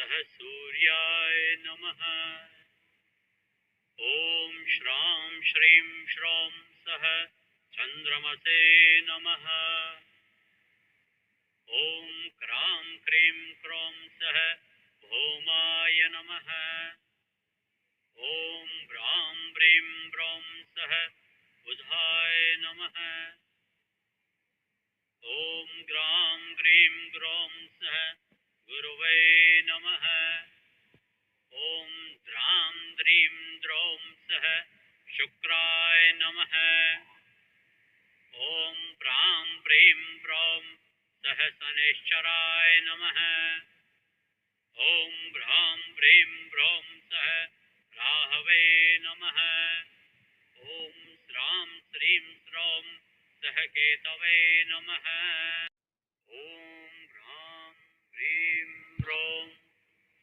सह सूर्याय नमः। ॐ श्रां श्रीं श्रौं सह चन्द्रमसे नमः। ॐ क्रां क्रीं क्रौं सह भौमाय नमः। ॐ ब्रां ब्रीं ब्रौं सह बुधाय नमः। ॐ ग्रां ग्रीं ग्रौं सह गुरवे नमः। ॐ द्रां द्रीं द्रौं सह शुक्राय नमः। ॐ प्रां प्रीं प्रौं सह शनैश्चराय नमः। ॐ भ्रां प्रीं प्रौं सह राहवे नमः। ॐ श्रां श्रीं श्रौं सह केतवे नमः। ॐ भ्रां प्रीं प्रौं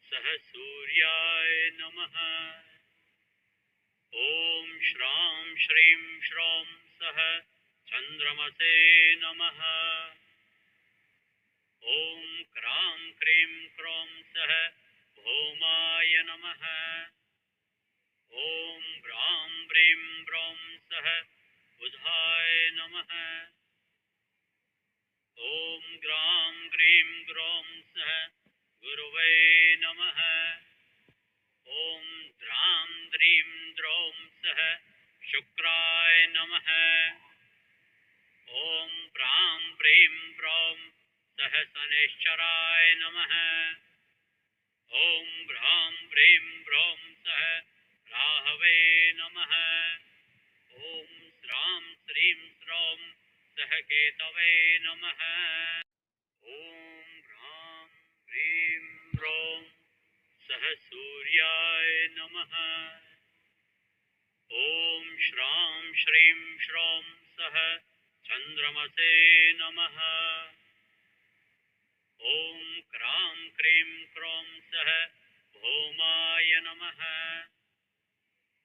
सह सूर्याय नमः। ॐ श्रां श्रीं श्रौं सह चन्द्रमसे नमः। ॐ क्रां क्रीं क्रौं सह भौमाय नमः। ॐ ब्रां ब्रीं ब्रौं सह बुधाय नमः। ॐ ग्रां ग्रीं ग्रौं सह गुरवे नमः। ॐ द्रां द्रीं द्रौं सह शुक्राय नमः। ॐ प्रां प्रीं प्रौं सह शनैश्चराय नमः। ॐ भ्रां प्रीं प्रौं सह राहवे नमः। ॐ श्रां श्रीं श्रौं सह केतवे नमः। ॐ भ्रां प्रीं प्रौं सह सूर्याय नमः। ॐ श्रां श्रीं श्रौं सह चन्द्रमसे नमः। ॐ क्रां क्रीं क्रौं सह भौमाय नमः।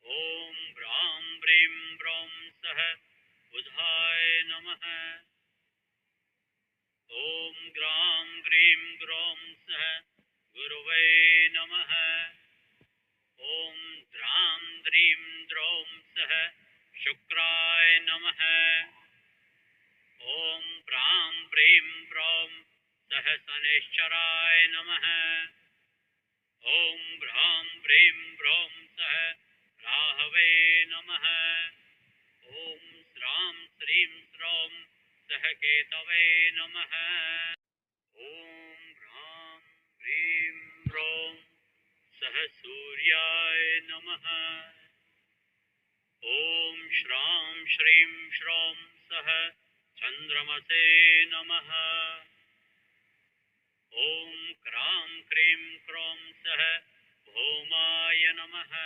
ॐ ब्रां ब्रीं ब्रौं सह बुधाय नमः। ॐ ग्रां ग्रीं ग्रौं सह गुरवे नमः। ॐ द्रां द्रीं द्रौं सह शुक्राय नमः। ॐ प्रां प्रीं प्रौं सह शनैश्चराय नमः। ॐ भ्रां प्रीं प्रौं सह राहवे नमः। ॐ श्रां श्रीं श्रौं सह केतवे नमः। ॐ भ्रां प्रीं प्रौं सह सूर्याय नमः। ॐ श्रां श्रीं श्रौं सह चन्द्रमसे नमः। ॐ क्रां क्रीं क्रौं सह भौमाय नमः।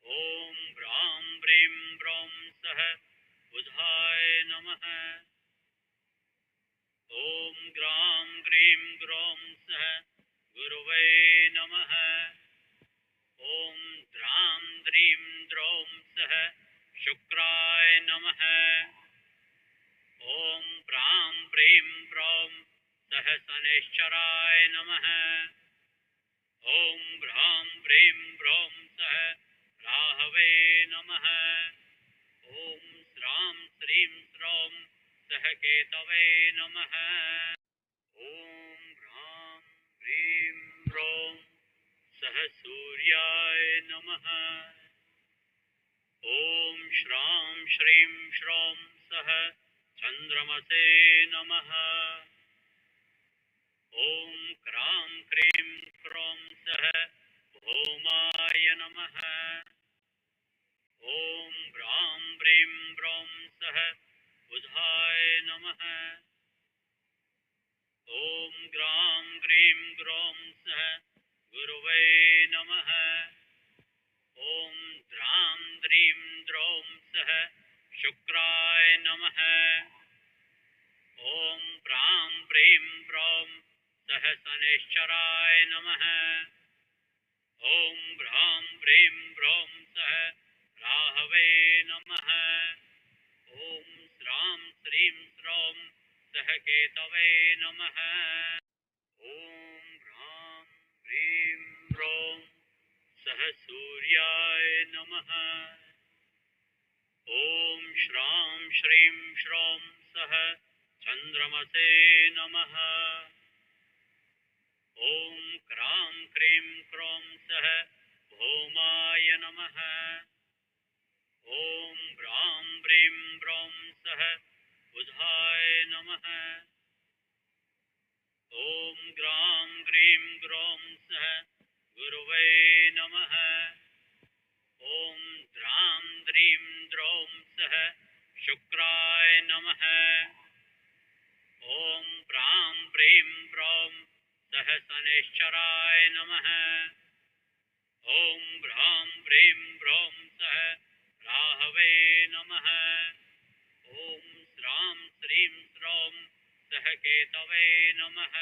ॐ ब्रां ब्रीं ब्रौं सह बुधाय नमः। ॐ ग्रां ग्रीं ग्रौं सह गुरवे नमः। ॐ द्रां द्रीं द्रौं सह शुक्राय नमः। ॐ प्रां प्रीं प्रौं सह शनैश्चराय नमः। ॐ भ्रां प्रीं प्रौं सह राहवे नमः। ॐ श्रां श्रीं श्रौं सह केतवे नमः। ॐ भ्रां प्रीं प्रौं सह सूर्याय नमः। ॐ श्रां श्रीं श्रौं सह चन्द्रमसे नमः। ॐ क्रां क्रीं क्रौं सह भौमाय नमः। ॐ ब्रां ब्रीं ब्रौं सह बुधाय नमः। ॐ ग्रां ग्रीं ग्रौं सह गुरवे नमः। ॐ द्रां द्रीं द्रौं सह शुक्राय नमः। ॐ प्रां प्रीं प्रौं सह शनैश्चराय नमः। ॐ भ्रां प्रीं प्रौं सह राहवे नमः। ॐ श्रां श्रीं श्रौं सह केतवे नमः। ॐ भ्रां ह्रीं ह्रौं सः सूर्याय नमः। ॐ श्रां श्रीं श्रौं सः चन्द्रमसे नमः। ॐ क्रां क्रीं क्रौं सः भौमाय नमः। ॐ ब्रां ब्रीं ब्रौं सः बुधाय नमः। ॐ ग्रां ग्रीं ग्रौं सः गुरवे नमः। ॐ द्रां द्रीं द्रौं सः शुक्राय नमः। ॐ प्रां प्रीं प्रौं सः शनैश्चराय नमः। ॐ भ्रां प्रीं प्रौं सः राहवे नमः। ॐ श्रां श्रीं श्रौं सः केतवे नमः।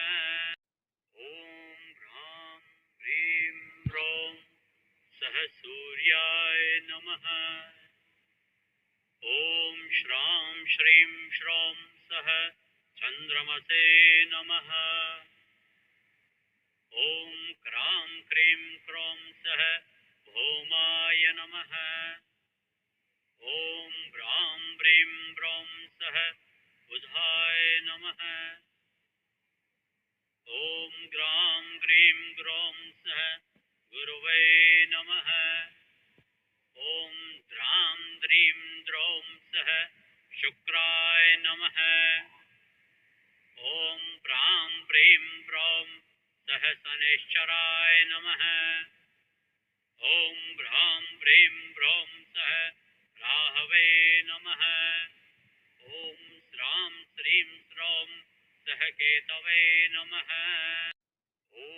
ॐ भ्रां प्रीं प्रौं सः सूर्याय नमः। ॐ श्रां श्रीं श्रौं सः चन्द्रमसे नमः। ॐ क्रां क्रीं क्रौं सः भौमाय नमः। ॐ ब्रां ब्रीं ब्रौं सः बुधाय नमः। ॐ ग्रां ग्रीं ग्रौं सः गुरवे नमः। ॐ द्रां द्रीं द्रौं सः शुक्राय नमः। ॐ प्रां प्रीं प्रौं सः शनैश्चराय नमः। ॐ भ्रां प्रीं प्रौं सः राहवे नमः। ॐ श्रां श्रीं श्रौं सः केतवे नमः। ॐ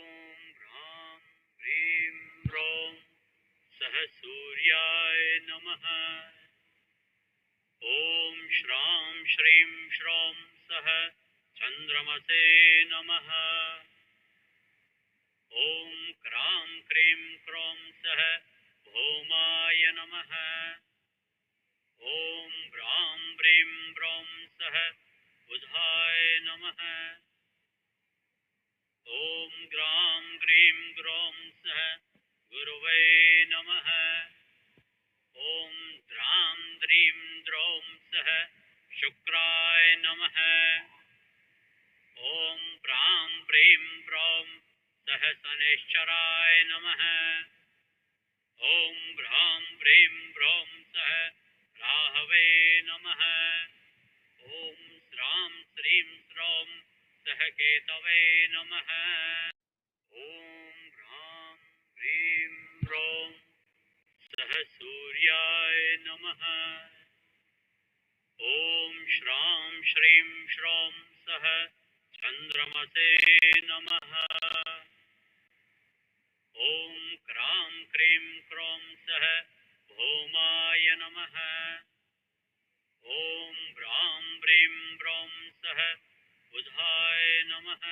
भ्रां प्रीं प्रौं सः सूर्याय नमः। ॐ श्रां श्रीं श्रौं सः चन्द्रमसे नमः। ॐ क्रां क्रीं क्रौं सः भौमाय नमः। ॐ ब्रां ब्रीं ब्रौं सः बुधाय नमः। ॐ ग्रां ग्रीं ग्रौं सः गुरवे नमः। ॐ द्रां द्रीं द्रौं सः शुक्राय नमः। ॐ प्रां प्रीं प्रौं सः शनैश्चराय नमः। ॐ भ्रां प्रीं प्रौं सः राहवे नमः। ॐ श्रां श्रीं श्रौं सः केतवे नमः। ॐ भ्रां प्रीं प्रौं सः सूर्याय नमः। ॐ श्रां श्रीं श्रौं सः चन्द्रमसे नमः। ॐ क्रां क्रीं क्रौं सः भौमाय नमः। ॐ ब्रां ब्रीं ब्रौं सः बुधाय नमः।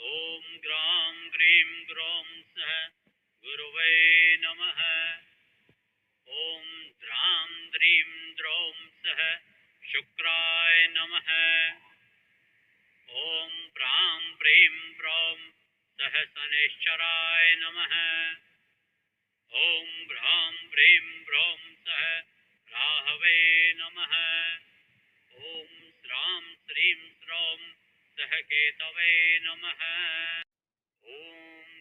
ॐ ग्रां ग्रीं ग्रौं सः गुरवे नमः। ॐ द्रां द्रीं द्रौं सः शुक्राय नमः। ॐ प्रां प्रीं प्रौं सः शनैश्चराय नमः। ॐ भ्रां प्रीं प्रौं सः राहवे नमः। ॐ श्रां श्रीं श्रौं सः केतवे नमः। ॐ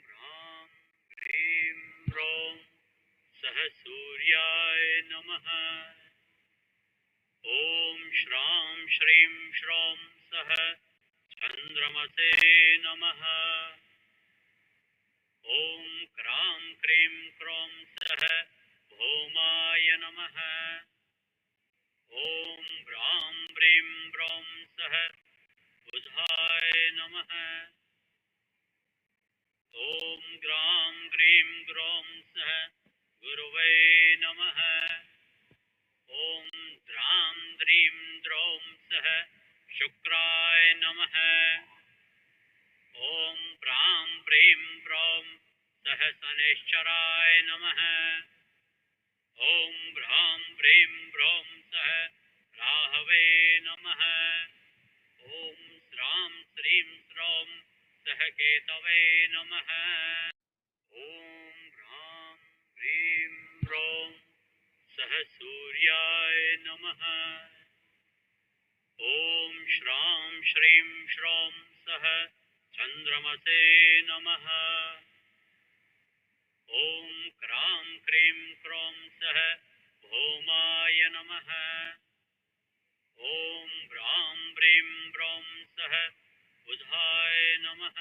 भ्रां प्रीं प्रौं सः सूर्याय नमः। ॐ श्रां श्रीं श्रौं सः चन्द्रमसे नमः। ॐ क्रां क्रीं क्रौं सः भौमाय नमः। ॐ ब्रां ब्रीं ब्रौं सः बुधाय नमः। ॐ ग्रां ग्रीं ग्रौं सः गुरवे नमः। ॐ द्रां द्रीं द्रौं सः शुक्राय नमः। ॐ प्रां प्रीं प्रौं सः शनैश्चराय नमः। ॐ भ्रां प्रीं प्रौं सः राहवे नमः। ॐ श्रां श्रीं श्रौं सः सह केतवे नमः। ॐ ह्रां ह्रीं ह्रौं सह सूर्याय नमः। ॐ श्रां श्रीं श्रौं सह चन्द्रमसे नमः। ॐ क्रां क्रीं क्रौं सह भौमाय नमः। ॐ ब्रां ब्रीं ब्रौं सह बुधाय नमः।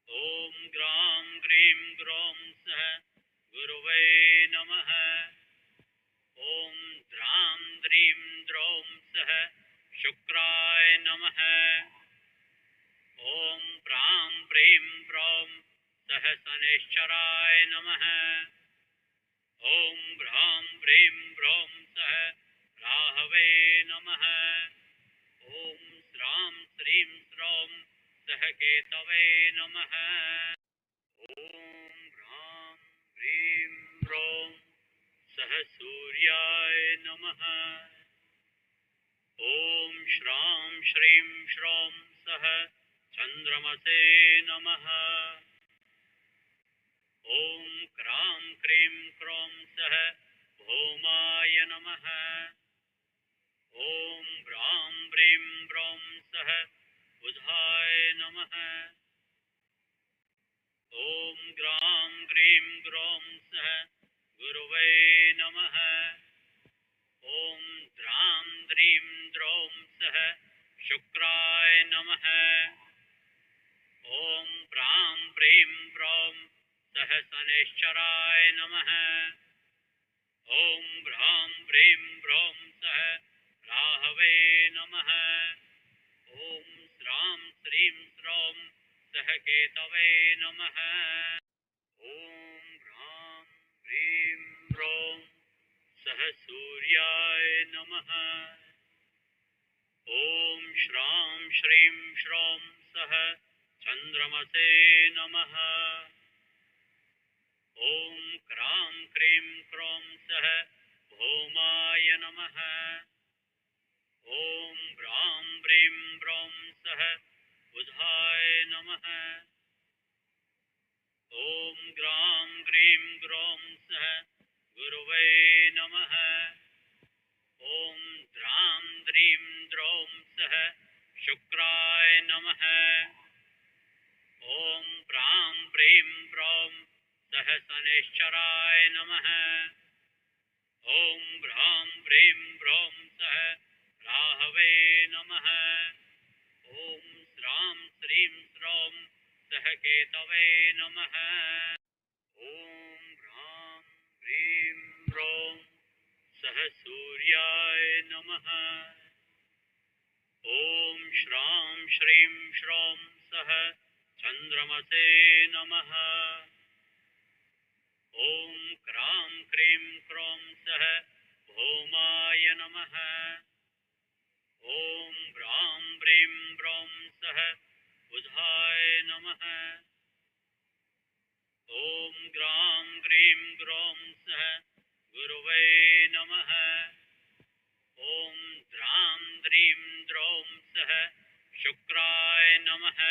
ॐ ग्रां ग्रीं ग्रौं सह गुरवे नमः। ॐ द्रां द्रीं द्रौं सह शुक्राय नमः। ॐ प्रां प्रीं प्रौं सह शनैश्चराय नमः। ॐ भ्रां प्रीं प्रौं सह राहवे नमः। ॐ श्रां श्रीं श्रौं सह केतवे नमः। ॐ ह्रां ह्रीं ह्रौं सह सूर्याय नमः। ॐ श्रां श्रीं श्रौं सह चन्द्रमसे नमः। ॐ क्रां क्रीं क्रौं सह भौमाय नमः। ॐ ब्रां ब्रीं ब्रौं सह बुधाय नमः। ॐ ग्रां ग्रीं ग्रौं सह गुरवे नमः। ॐ द्रां द्रीं द्रौं सह शुक्राय नमः। ॐ प्रां प्रीं प्रौं सह शनैश्चराय नमः। ॐ भ्रां प्रीं प्रौं सह राहवे नमः। ॐ श्रां श्रीं श्रौं सह केतवे नमः। ॐ ह्रां ह्रीं ह्रौं सह सूर्याय नमः। ॐ श्रां श्रीं श्रौं सह चन्द्रमसे नमः। ॐ क्रां क्रीं क्रौं सह भौमाय नमः। ॐ ब्रां ब्रीं ब्रौं सह बुधाय नमः। ॐ ग्रां ग्रीं ग्रौं सह गुरवे नमः। ॐ द्रां द्रीं द्रौं सह शुक्राय नमः। ॐ प्रां प्रीं प्रौं सह शनैश्चराय नमः। ॐ भ्रां प्रीं प्रौं सह राहवे नमः। ॐ श्रां श्रीं श्रौं सह केतवे नमः। ॐ ह्रां ह्रीं ह्रौं सह सूर्याय नमः। ॐ श्रां श्रीं श्रौं सह चन्द्रमसे नमः। ॐ क्रां क्रीं क्रौं सह भौमाय नमः। ॐ ब्रां ब्रीं ब्रौं सह बुधाय नमः। ॐ ग्रां ग्रीं ग्रौं सह गुरवे नमः। ॐ द्रां द्रीं द्रौं सह शुक्राय नमः।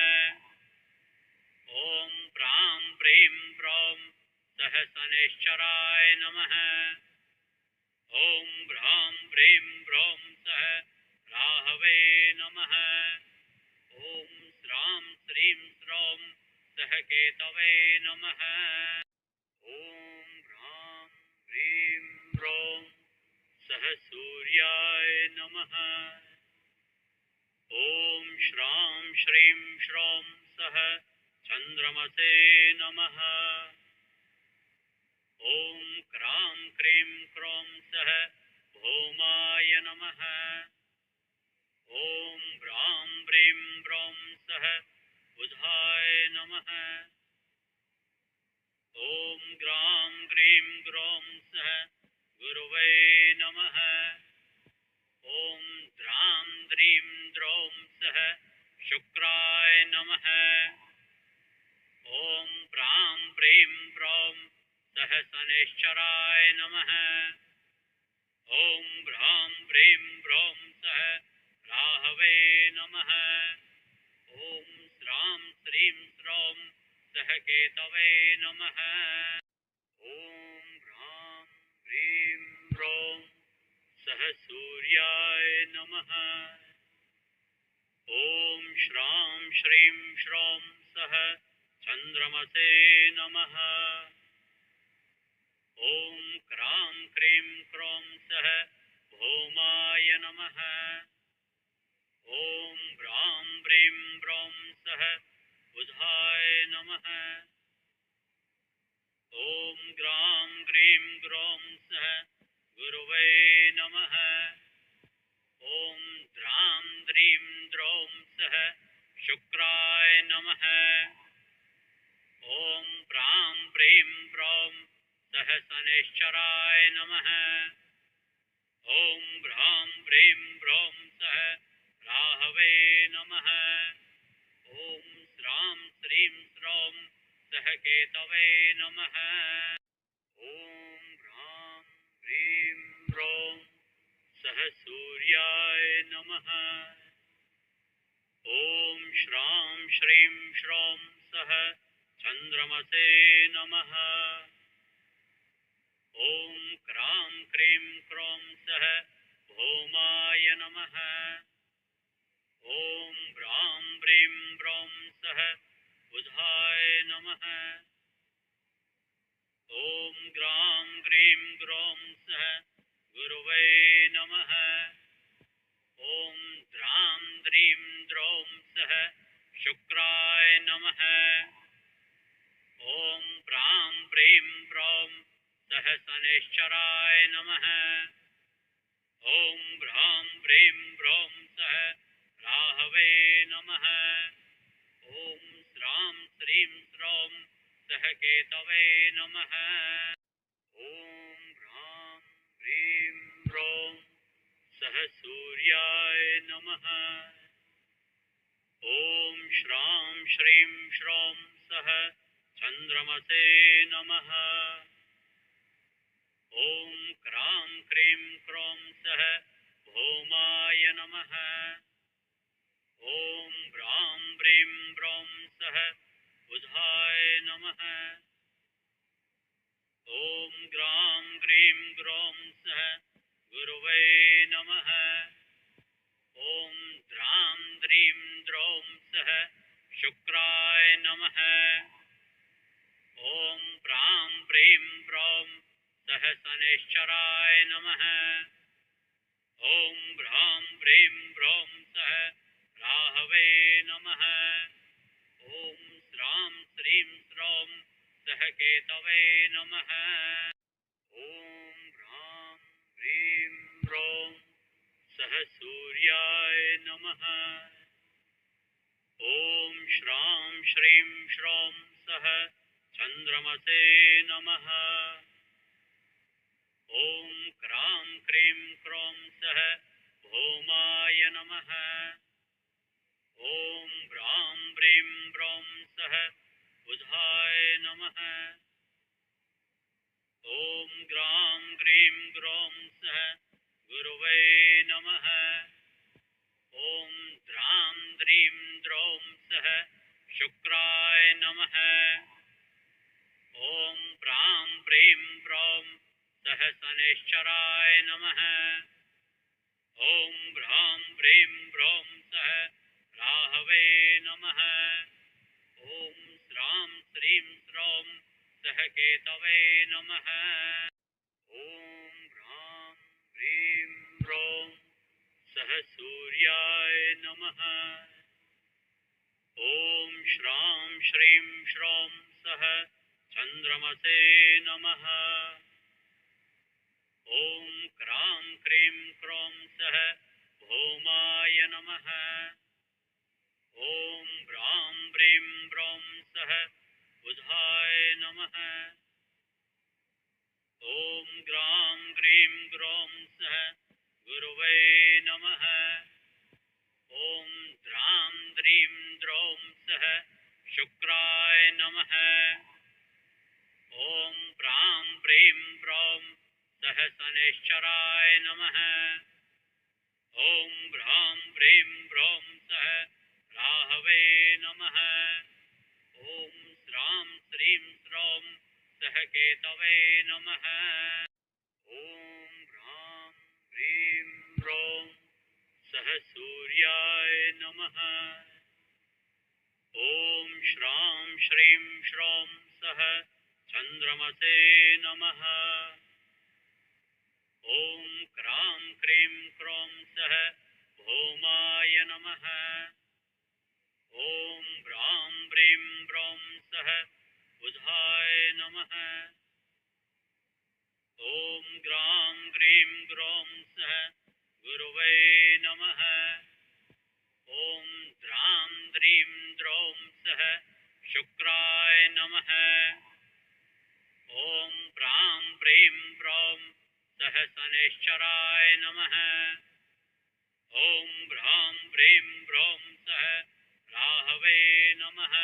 ॐ प्रां प्रीं प्रौं सह शनैश्चराय नमः। ॐ भ्रां प्रीं प्रौं सह राहवे नमः। ॐ श्रां श्रीं श्रौं सह केतवे नमः। ॐ ह्रां ह्रीं ह्रौं सह सूर्याय नमः। ॐ श्रां श्रीं श्रौं सह चन्द्रमसे नमः। ॐ क्रां क्रीं क्रौं सह भौमाय नमः। ॐ ब्रां ब्रीं ब्रौं सह बुधाय नमः। ॐ ग्रां ग्रीं ग्रौं सह गुरवे नमः। ॐ द्रां द्रीं द्रौं सह शुक्राय नमः। ॐ प्रां प्रीं प्रौं सह शनैश्चराय नमः। ॐ भ्रां प्रीं प्रौं सह राहवे नमः। ॐ श्रीं स्रौं सह केतवे नमः। ॐ ह्रां ह्रीं ह्रौं सह सूर्याय नमः। ॐ श्रां श्रीं श्रौं सह चन्द्रमसे नमः। ॐ क्रां क्रीं क्रौं सह भौमाय नमः। ॐ ब्रां ब्रीं ब्रौं सह बुधाय नमः। ॐ ग्रां ग्रीं ग्रौं सह गुरवे नमः। ॐ द्रां द्रीं द्रौं सह शुक्राय नमः। ॐ प्रां प्रीं प्रौं सह शनैश्चराय नमः। ॐ भ्रां प्रीं प्रौं सह राहवे नमः। ॐ श्रां श्रीं स्रौं सह केतवे नमः। ॐ ह्रां ह्रीं ह्रौं सह सूर्याय नमः। ॐ श्रां श्रीं श्रौं सह चन्द्रमसे नमः। ॐ क्रां क्रीं क्रौं सह भौमाय नमः। ॐ ब्रां ब्रीं ब्रौं सह बुधाय नमः। ॐ ग्रां ग्रीं ग्रौं सह गुरवे नमः। ॐ द्रां द्रीं द्रौं सह शुक्राय नमः। ॐ प्रां प्रीं प्रौं सह शनैश्चराय नमः। ॐ भ्रां प्रीं प्रौं सह राहवे नमः। ॐ श्रां श्रीं स्रौं सह केतवे नमः। ॐ ह्रां ह्रीं ह्रौं सह सूर्याय नमः। ॐ श्रां श्रीं श्रौं सह चन्द्रमसे नमः। ॐ क्रां क्रीं क्रौं सह भौमाय नमः। ॐ ब्रां ब्रीं ब्रौं सह बुधाय नमः। ॐ ग्रां ग्रीं ग्रौं सह गुरवे नमः। ॐ द्रां द्रीं द्रौं सह शुक्राय नमः। ॐ प्रां प्रीं प्रौं सह शनैश्चराय नमः। ॐ भ्रां प्रीं प्रौं सह राहवे नमः। ॐ श्रां श्रीं स्रौं सह केतवे नमः। ॐ ह्रां ह्रीं ह्रौं सह सूर्याय नमः। ॐ श्रां श्रीं श्रौं सह चन्द्रमसे नमः। ॐ क्रां क्रीं क्रौं सह भौमाय नमः। ॐ ब्रां ब्रीं ब्रौं सह बुधाय नमः। ॐ ग्रां ग्रीं ग्रौं सह गुरवे नमः। ॐ द्रां द्रीं द्रौं सह शुक्राय नमः। ॐ प्रां प्रीं प्रौं सह शनैश्चराय नमः। ॐ भ्रां प्रीं प्रौं सह राहवे नमः। ॐ श्रां श्रीं स्रौं सह केतवे नमः। ॐ ह्रां ह्रीं ह्रौं सह सूर्याय नमः। ॐ श्रां श्रीं श्रौं सह चन्द्रमसे नमः। ॐ क्रां क्रीं क्रौं सह भौमाय नमः। ॐ ब्रां ब्रीं ब्रौं सह बुधाय नमः। ॐ ग्रां ग्रीं ग्रौं सह गुरवे नमः। ॐ द्रां द्रीं द्रौं सह शुक्राय नमः। ॐ प्रां प्रीं प्रौं सह शनैश्चराय नमः। ॐ भ्रां प्रीं प्रौं सह राहवे नमः। सह केतवे नमः। ॐ ह्रां ह्रीं ह्रौं सह सूर्याय नमः। ॐ श्रां श्रीं श्रौं सह चन्द्रमसे नमः। ॐ क्रां क्रीं क्रौं सह भौमाय नमः। ॐ ब्रां ब्रीं ब्रौं सह बुधाय नमः। ॐ ग्रां ग्रीं ग्रौं सह गुरवे नमः। ॐ द्रां द्रीं द्रौं सह शुक्राय नमः। ॐ प्रां प्रीं प्रौं सह शनैश्चराय नमः। ॐ भ्रां प्रीं प्रौं सह राहवे नमः।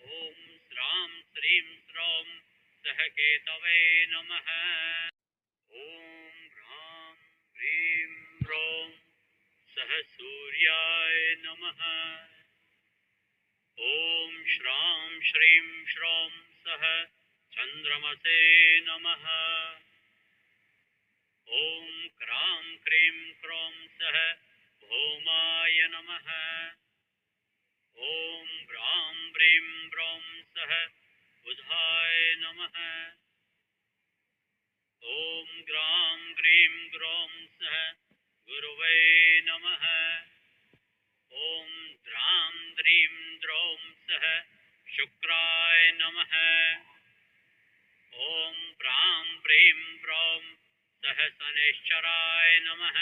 ॐ श्रां श्रीं श्रौं सह केतवे नमः। ॐ ह्रां ह्रीं ह्रौं सह सूर्याय नमः। ॐ श्रां श्रीं श्रौं सह चन्द्रमसे नमः। ॐ क्रां क्रीं क्रौं सह भौमाय नमः। ॐ ब्रां ब्रीं ब्रौं सह बुधाय नमः। ॐ ग्रां ग्रीं ग्रौं सह गुरवे नमः। ॐ द्रां द्रीं द्रौं सह शुक्राय नमः। ॐ प्रां प्रीं प्रौं सह शनैश्चराय नमः।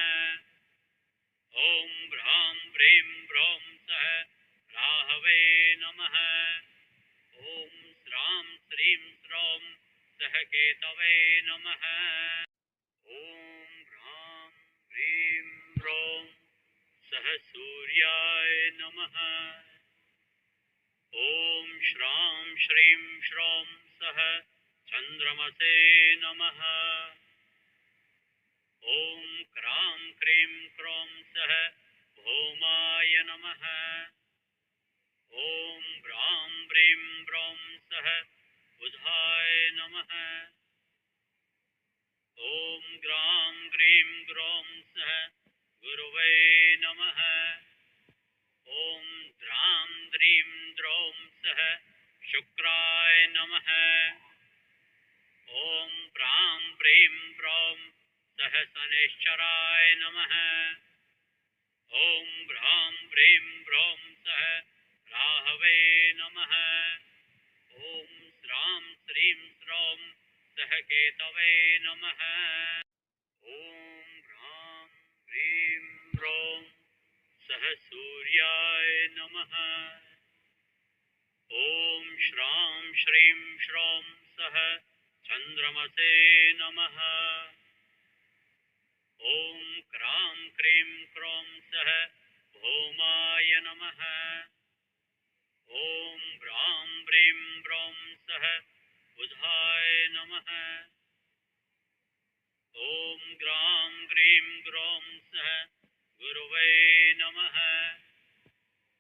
ॐ भ्रां प्रीं प्रौं सह राहवे नमः। ॐ श्रां श्रीं श्रौं सह केतवे नमः। ॐ ह्रां ह्रीं ह्रौं सह सूर्याय नमः। ॐ श्रां श्रीं श्रौं सह चन्द्रमसे नमः। ॐ क्रां क्रीं क्रौं सह भौमाय नमः। ॐ ब्रां ब्रीं ब्रौं सह बुधाय नमः। ॐ ग्रां ग्रीं ग्रौं सह गुरवे नमः। ॐ द्रां द्रीं द्रौं सह शुक्राय नमः। ॐ प्रां प्रीं प्रौं सह शनैश्चराय नमः। ॐ भ्रां प्रीं प्रौं सह राहवे नमः। ॐ श्रां श्रीं श्रौं सह केतवे नमः। ॐ ह्रां ह्रीं ह्रौं सह सूर्याय नमः। ॐ श्रां श्रीं श्रौं सह चन्द्रमसे नमः। ॐ क्रां क्रीं क्रौं सह भौमाय नमः। ॐ ब्रां ब्रीं ब्रौं सह बुधाय नमः। ॐ ग्रां ग्रीं ग्रौं सह गुरवे नमः।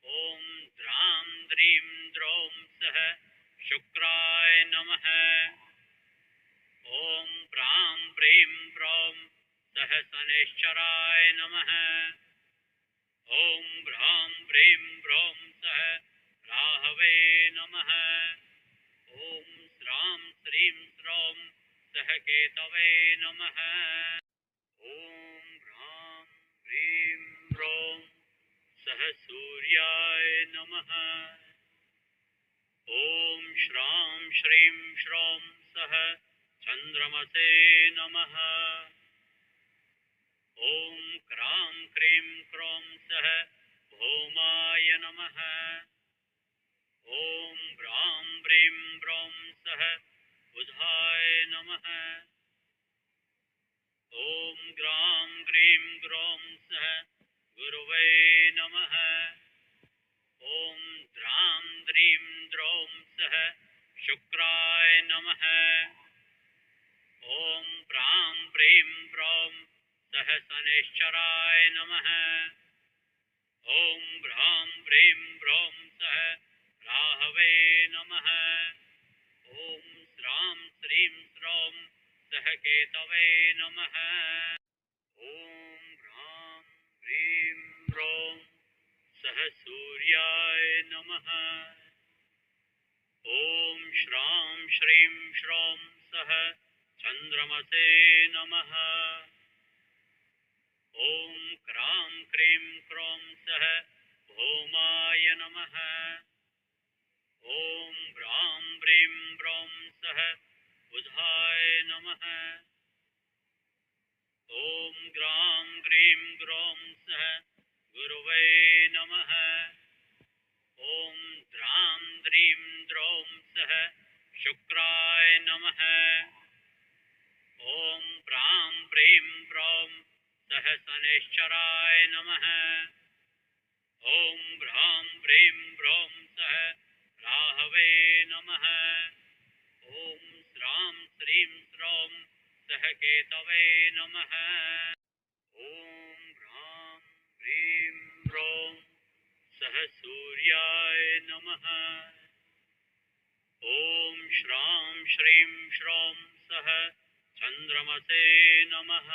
ॐ द्रां द्रीं द्रौं सह शुक्राय नमः। ॐ प्रां प्रीं प्रौं सह शनैश्चराय नमः। ॐ भ्रां प्रीं प्रौं सह राहवे नमः। ॐ श्रां श्रीं श्रौं सह केतवे नमः। ॐ ह्रां ह्रीं ह्रौं सह सूर्याय नमः। ॐ श्रां श्रीं श्रौं सह चन्द्रमसे नमः। ॐ क्रां क्रीं क्रौं सह भौमाय नमः। ॐ ब्रां ब्रीं ब्रौं सह बुधाय नमः। ॐ ग्रां ग्रीं ग्रौं सह गुरवे नमः। ॐ द्रां द्रीं द्रौं सह शुक्राय नमः। ॐ प्रां प्रीं प्रौं सह शनैश्चराय नमः। ॐ भ्रां प्रीं प्रौं सह राहवे नमः। ॐ श्रां श्रीं स्रौं सह केतवे नमः। ॐ ह्रां ह्रीं ह्रौं सह सूर्याय नमः। ॐ श्रां श्रीं श्रौं सह चन्द्रमसे नमः। ॐ क्रां क्रीं क्रों सह भौमाय नमः। ॐ ब्रां ब्रीं ब्रौं सह बुधाय नमः। ॐ ग्रां ग्रीं ग्रौं सह गुरवे नमः। ॐ द्रां द्रीं द्रौं सह शुक्राय नमः। ॐ प्रां प्रीं प्रौं सह शनैश्चराय नमः। ॐ भ्रां प्रीं प्रौं सह राहवे नमः। ॐ श्रां श्रीं स्रौं सह केतवे नमः। ॐ ह्रां ह्रीं ह्रौं सह सूर्याय नमः। ॐ श्रां श्रीं श्रौं सह चन्द्रमसे नमः।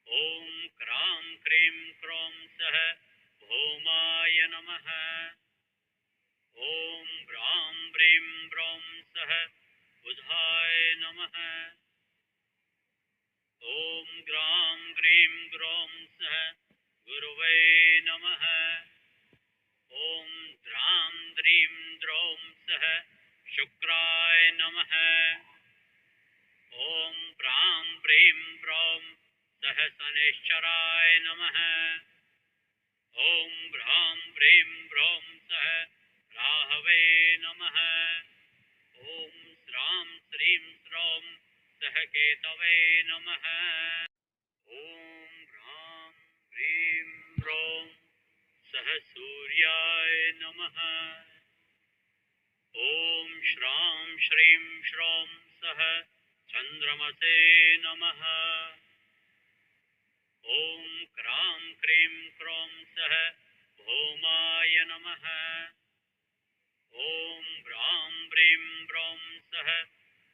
ॐ क्रां क्रीं क्रों सह भौमाय नमः। ॐ ब्रां ब्रीं ब्रौं सह बुधाय नमः। ॐ ग्रां ग्रीं ग्रौं सह गुरवे नमः। ॐ द्रां द्रीं द्रौं सह शुक्राय नमः। ॐ प्रां प्रीं प्रौं सह शनैश्चराय नमः। ॐ भ्रां प्रीं प्रौं सह राहवे नमः। ॐ श्रां श्रीं स्रौं सह केतवे नमः। ॐ ह्रां ह्रीं ह्रौं सह सूर्याय नमः। ॐ श्रां श्रीं श्रौं सह चन्द्रमसे नमः। ॐ क्रां क्रीं क्रों सह भौमाय नमः। ॐ ब्रां ब्रीं ब्रौं सह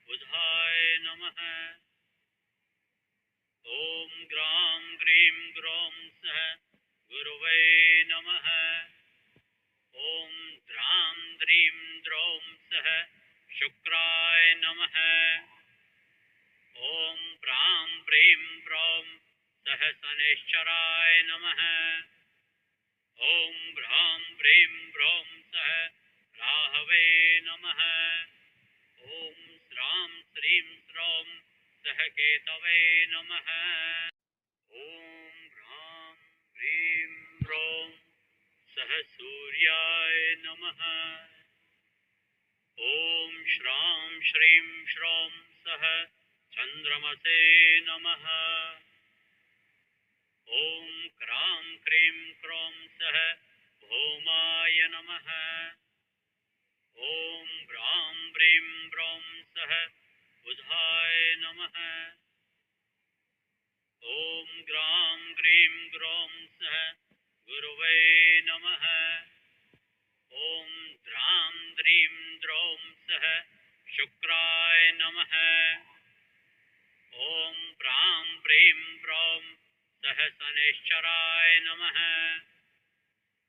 बुधाय नमः। ॐ ग्रां ग्रीं ग्रौं सह गुरवे नमः। ॐ द्रां द्रीं द्रौं सह शुक्राय नमः। ॐ प्रां प्रीं प्रौं सह शनैश्चराय नमः। ॐ भ्रां प्रीं प्रौं सह राहवे नमः। ॐ श्रां श्रीं स्रौं सह केतवे नमः। ॐ ह्रां ह्रीं ह्रौं सह सूर्याय नमः। ॐ श्रां श्रीं श्रौं सह चन्द्रमसे नमः। ॐ क्रां क्रीं क्रों सह भौमाय नमः। ॐ ब्रां ब्रीं ब्रौं सह बुधाय नमः। ॐ ग्रां ग्रीं ग्रौं सह गुरवे नमः। ॐ द्रां द्रीं द्रौं सह शुक्राय नमः। ॐ प्रां प्रीं प्रौं सह शनैश्चराय नमः।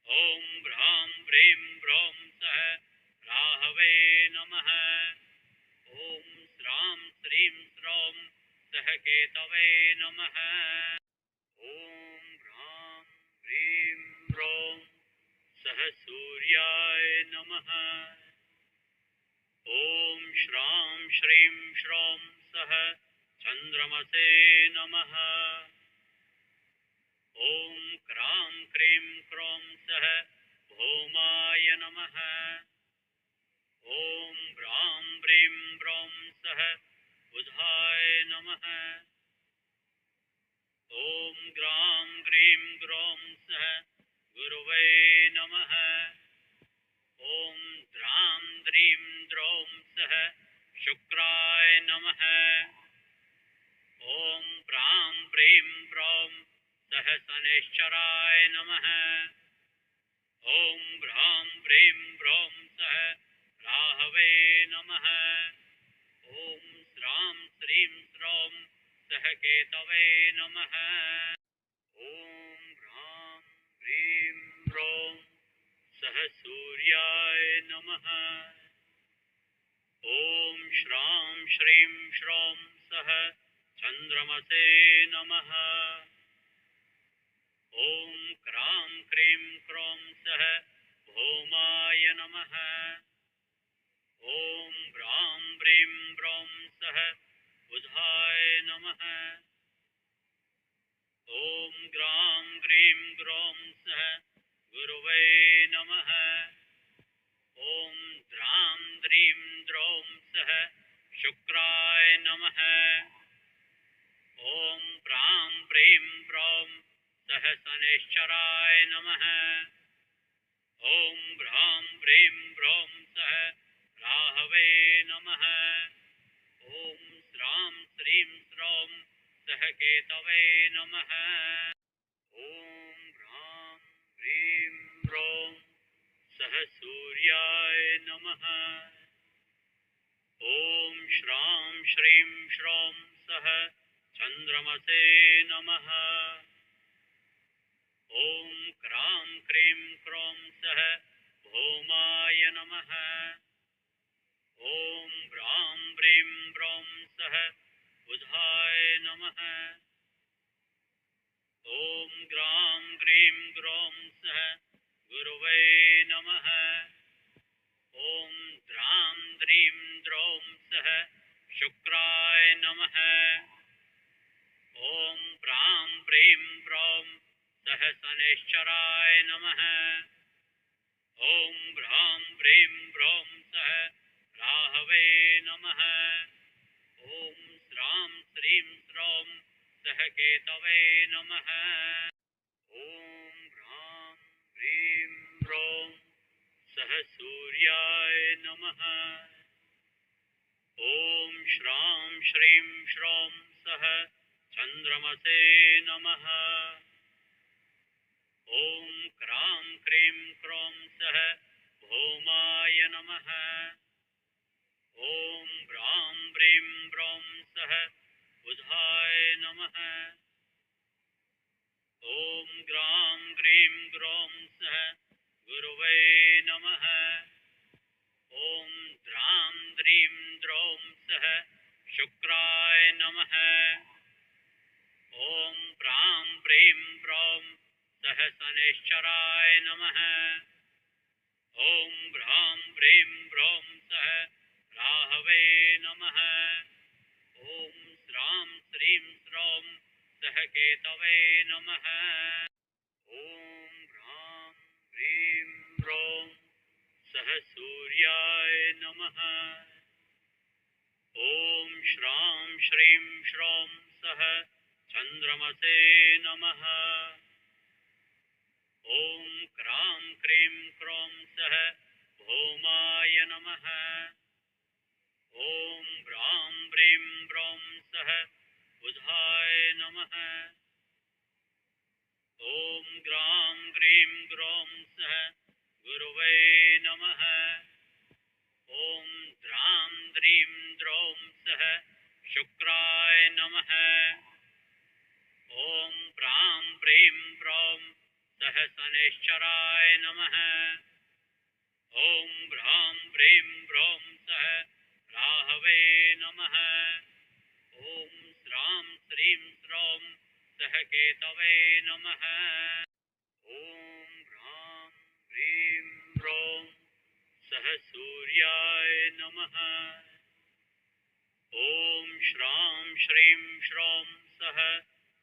ॐ भ्रां प्रीं प्रौं सह राहवे नमः। ॐ श्रां श्रीं स्रौं सह केतवे नमः। ॐ ह्रां ह्रीं ह्रौं सह सूर्याय नमः। ॐ श्रां श्रीं श्रौं सह चन्द्रमसे नमः। ॐ क्रां क्रीं क्रों सह भौमाय नमः। ॐ ब्रां ब्रीं ब्रौं सह बुधाय नमः। ॐ ग्रां ग्रीं ग्रौं सह गुरवे नमः। ॐ द्रां द्रीं द्रौं सह शुक्राय नमः। ॐ प्रां प्रीं प्रौं सह शनैश्चराय नमः। ॐ भ्रां प्रीं प्रौं सह राहवे नमः। ॐ श्रां श्रीं श्रौं सह केतवे नमः। ॐ ह्रां ह्रीं ह्रौं सह सूर्याय नमः। ॐ श्रां श्रीं श्रौं सह चन्द्रमसे नमः। ॐ क्रां क्रीं क्रौं सह भौमाय नमः। ॐ ब्रां ब्रीं ब्रौं सह बुधाय नमः। ॐ ग्रां ग्रीं ग्रौं सह गुरवे नमः। ॐ द्रां द्रीं द्रौं सह शुक्राय नमः। ॐ प्रां प्रीं प्रौं सह शनैश्चराय नमः। ॐ भ्रां प्रीं प्रौं सह राहवे नमः। ॐ श्रां श्रीं श्रौं सह केतवे नमः। ॐ ह्रां ह्रीं ह्रौं सह सूर्याय नमः। ॐ श्रां श्रीं श्रौं सह चन्द्रमसे नमः। ॐ क्रां क्रीं क्रौं सह भौमाय नमः। ॐ ब्रां ब्रीं ब्रौं सह बुधाय नमः। ॐ ग्रां ग्रीं ग्रौं सह गुरवे नमः। ॐ द्रां द्रीं द्रौं सह शुक्राय नमः। ॐ प्रां प्रीं प्रौं सह शनैश्चराय नमः। ॐ भ्रां प्रीं प्रौं सह राहवे नमः। ॐ श्रां श्रीं श्रौं सह केतवे नमः। ॐ ह्रां ह्रीं ह्रौं सह सूर्याय नमः। ॐ श्रां श्रीं श्रौं सह चन्द्रमसे नमः। ॐ क्रां क्रीं क्रौं सह भौमाय नमः। ॐ ब्रां ब्रीं ब्रौं सह बुधाय नमः। ॐ ग्रां ग्रीं ग्रौं सह गुरवे नमः। ॐ द्रां द्रीं द्रौं सह शुक्राय नमः। ॐ प्रां प्रीं प्रौं सह शनैश्चराय नमः। ॐ भ्रां प्रीं प्रौं सह राहवे नमः। ॐ श्रां श्रीं श्रौं सह केतवे नमः। ॐ ह्रां ह्रीं ह्रौं सह सूर्याय नमः। ॐ श्रां श्रीं श्रौं सह चन्द्रमसे नमः। ॐ क्रां क्रीं क्रौं सह भौमाय नमः। ॐ ब्रां ब्रीं ब्रौं सह बुधाय नमः। ॐ ग्रां ग्रीं ग्रौं सह गुरवे नमः। ॐ द्रां द्रीं द्रौं सह शुक्राय नमः। ॐ प्रां प्रीं प्रौं सह शनैश्चराय नमः। ॐ भ्रां प्रीं प्रौं सह राहवे नमः। ॐ श्रां श्रीं श्रौं सह केतवे नमः। ॐ ह्रां ह्रीं ह्रौं सह सूर्याय नमः। ॐ श्रां श्रीं श्रौं सह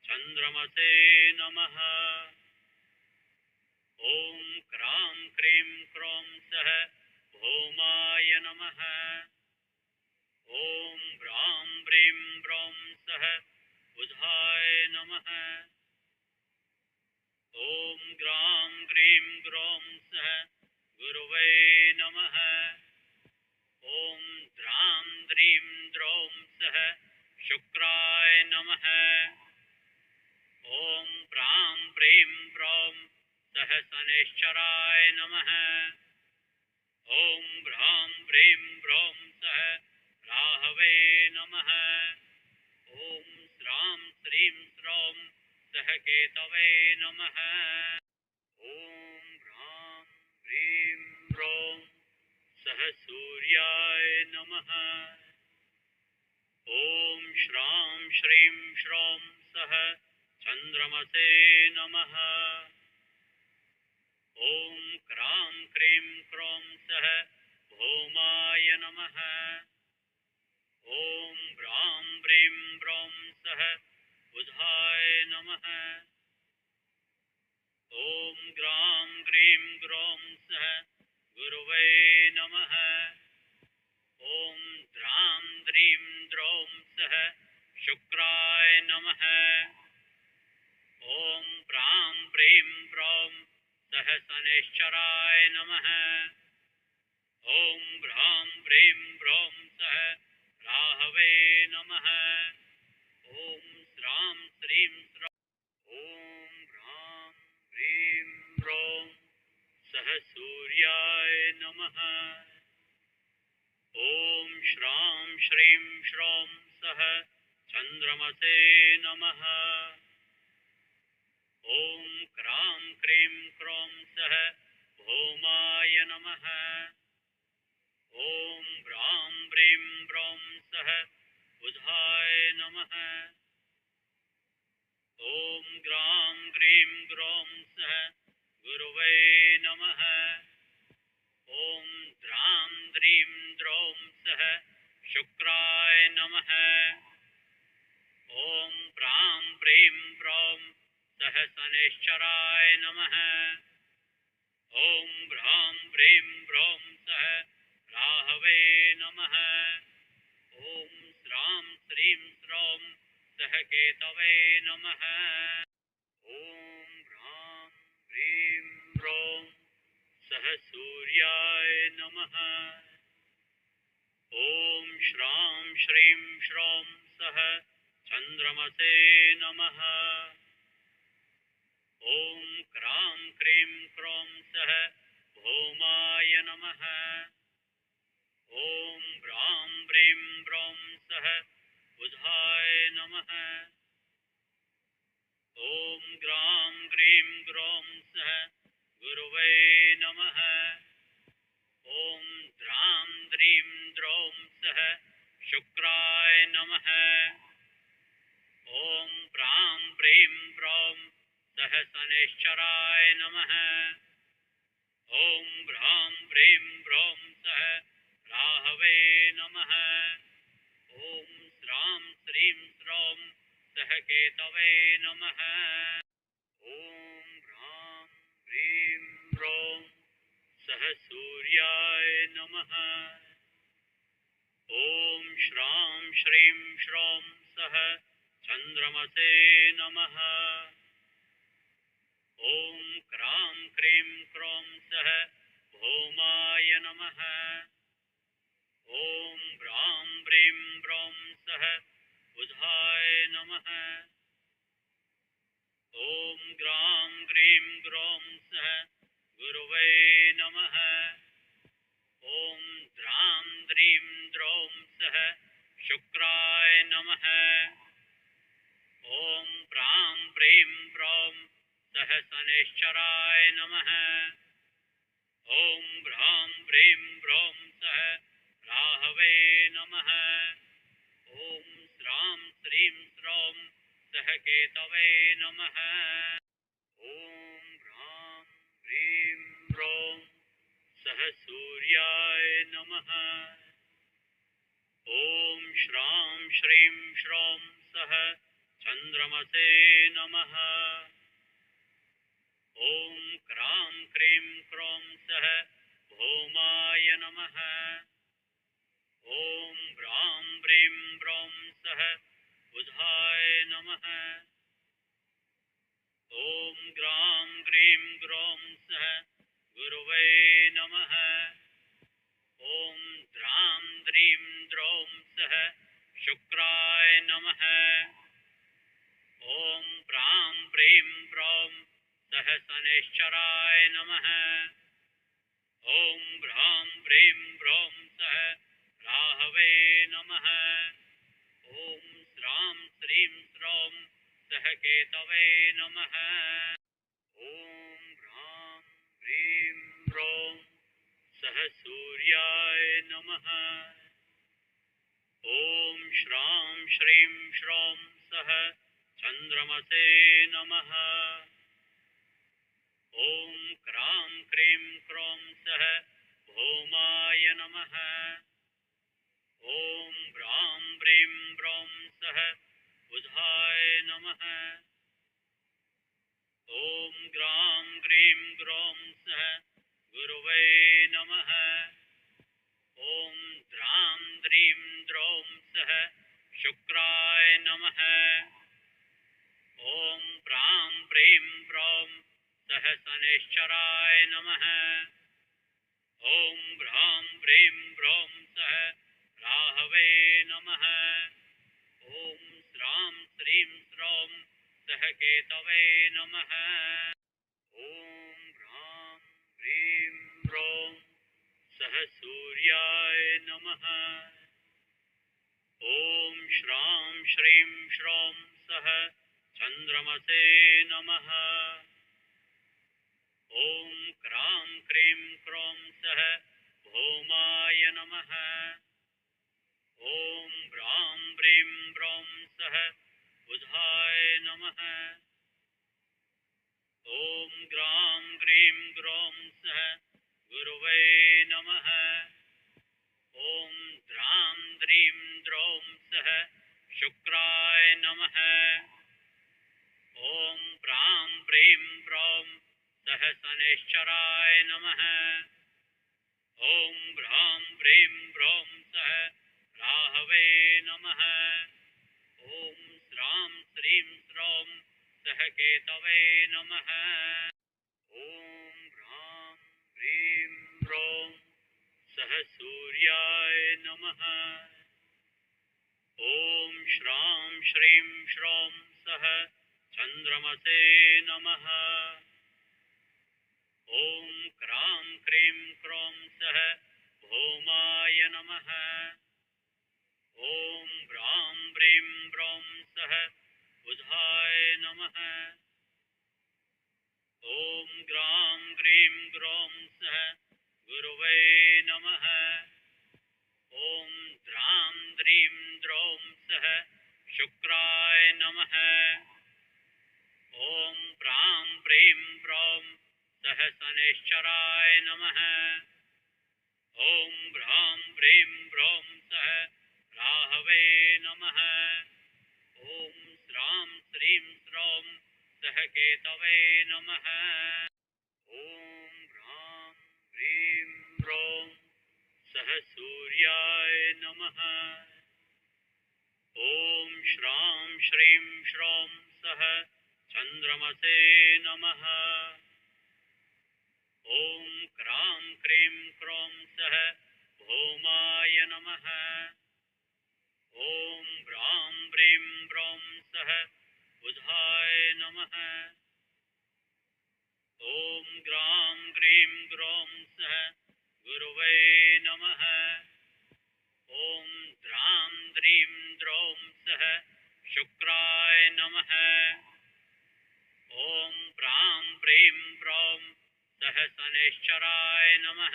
चन्द्रमसे नमः। ॐ क्रां क्रीं क्रौं सह भौमाय नमः। ॐ ब्रां ब्रीं ब्रौं सह बुधाय नमः। ॐ ग्रां ग्रीं ग्रौं सह गुरवे नमः। ॐ द्रां द्रीं द्रौं सह शुक्राय नमः। ॐ प्रां प्रीं प्रौं सह शनैश्चराय नमः। ॐ भ्रां प्रीं प्रौं सह राहवे नमः। ॐ श्रां श्रीं श्रौं सह केतवे नमः। ॐ ह्रां ह्रीं ह्रौं सह सूर्याय नमः। ॐ श्रां श्रीं श्रौं सह चन्द्रमसे नमः। ॐ क्रां क्रीं क्रौं सह भौमाय नमः। ॐ ब्रां ब्रीं ब्रौं सह बुधाय नमः। ॐ ग्रां ग्रीं ग्रौं सह गुरवे नमः। ॐ द्रां द्रीं द्रौं सह शुक्राय नमः। ॐ प्रां प्रीं प्रौं सह शनैश्चराय नमः। ॐ भ्रां प्रीं प्रौं सह राहवे नमः। ॐ श्रां श्रीं श्रौं ॐ ह्रां ह्रीं ह्रौं सह सूर्याय नमः। ॐ श्रां श्रीं श्रौं सह चन्द्रमसे नमः। ॐ क्रां क्रीं क्रौं सह भौमाय नमः। ॐ ब्रां ब्रीं ब्रौं सह बुधाय नमः। ॐ ग्रां ग्रीं ग्रौं सह गुरवे नमः। ॐ द्रां द्रीं द्रौं सह शुक्राय नमः। ॐ प्रां प्रीं प्रौं सह शनैश्चराय नमः। ॐ भ्रां प्रीं प्रौं सह राहवे नमः। ॐ श्रां श्रीं श्रौं सह केतवे नमः। ॐ ह्रां ह्रीं ह्रौं सह सूर्याय नमः। ॐ श्रां श्रीं श्रौं सह चन्द्रमसे नमः। ॐ क्रां क्रीं क्रौं सह भौमाय नमः। ॐ ब्रां ब्रीं ब्रौं सह बुधाय नमः। ॐ ग्रां ग्रीं ग्रौं सह गुरवे नमः। ॐ द्रां द्रीं द्रौं सह शुक्राय नमः। ॐ प्रां प्रीं प्रौं सह शनैश्चराय नमः। ॐ भ्रां प्रीं प्रौं सह राहवे नमः। ॐ श्रां श्रीं श्रौं सह केतवे नमः। ॐ ह्रां ह्रीं ह्रौं सह सूर्याय नमः। ॐ श्रां श्रीं श्रौं सह चन्द्रमसे नमः। ॐ क्रां क्रीं क्रौं सह भौमाय नमः। ॐ ब्रां ब्रीं ब्रौं सह बुधाय नमः। ॐ ग्रां ग्रीं ग्रौं सह गुरवे नमः। ॐ द्रां द्रीं द्रौं सह शुक्राय नमः। ॐ प्रां प्रीं प्रौं सह शनैश्चराय नमः। ॐ भ्रां प्रीं प्रौं सह राहवे नमः। ॐ श्रां श्रीं श्रौं सह केतवे नमः। ॐ ह्रां ह्रीं ह्रौं सह सूर्याय नमः। ॐ श्रां श्रीं श्रौं सह चन्द्रमसे नमः। ॐ क्रां क्रीं क्रौं सह भौमाय नमः। ॐ ब्रां ब्रीं ब्रौं सह बुधाय नमः। ॐ ग्रां ग्रीं ग्रौं सह गुरवे नमः। ॐ द्रां द्रीं द्रौं सह शुक्राय नमः। ॐ प्रां प्रीं प्रौं सह शनैश्चराय नमः। ॐ भ्रां प्रीं प्रौं सह राहवे नमः। ॐ श्रां श्रीं श्रौं सहकेतवे नमः। ॐ ह्रां ह्रीं ह्रौं सह सूर्याय नमः। ॐ श्रां श्रीं श्रौं सह चन्द्रमसे नमः। ॐ क्रां क्रीं क्रों सह भौमाय नमः। ॐ ब्रां ब्रीं ब्रौं सह बुधाय नमः। ॐ ग्रां ग्रीं ग्रौं सह गुरवे नमः। ॐ द्रां द्रीं द्रौं सह शुक्राय नमः। ॐ प्रां प्रीं प्रौं सह शनैश्चराय नमः। ॐ भ्रां प्रीं प्रौं सह राहवे नमः। ॐ श्रां श्रीं श्रौं सह केतवे नमः। ॐ ह्रां प्रीं प्रौं सह सूर्याय नमः। ॐ श्रां श्रीं श्रौं सह चन्द्रमसे नमः। ॐ क्रां क्रीं क्रों सह भौमाय नमः। ॐ ब्रां ब्रीं ब्रौं सह बुधाय नमः। ॐ ग्रां ग्रीं ग्रौं सह गुरवे नमः। ॐ द्रां द्रीं द्रौं सह शुक्राय नमः। ॐ प्रां प्रीं प्रौं सह शनैश्चराय नमः। ॐ भ्रां प्रीं प्रौं सह राहवे नमः। ॐ श्रां श्रीं श्रौं सह केतवे नमः। ॐ ह्रां प्रीं प्रौं सह सूर्याय नमः। ॐ श्रां श्रीं श्रौं सह चन्द्रमसे नमः। ॐ क्रां क्रीं क्रों सह भौमाय नमः। ॐ ब्रां ब्रीं ब्रौं सह बुधाय नमः। ॐ ग्रां ग्रीं ग्रौं सह गुरवे नमः। ॐ द्रां द्रीं द्रौं सह शुक्राय नमः। ॐ प्रां प्रीं प्रौं सह शनैश्चराय नमः। ॐ भ्रां प्रीं प्रौं सह राहवे नमः। ॐ श्रां श्रीं श्रौं सह केतवे नमः। ॐ ह्रां प्रीं प्रौं सह सूर्याय नमः। ॐ श्रां श्रीं श्रौं सह चन्द्रमसे नमः। ॐ क्रां क्रीं क्रों सह भौमाय नमः। ॐ ब्रां ब्रीं ब्रौं सह बुधाय नमः। ॐ ग्रां ग्रीं ग्रौं सह गुरवे नमः। ॐ द्रां द्रीं द्रौं सह शुक्राय नमः। ॐ प्रां प्रीं प्रौं सह शनैश्चराय नमः।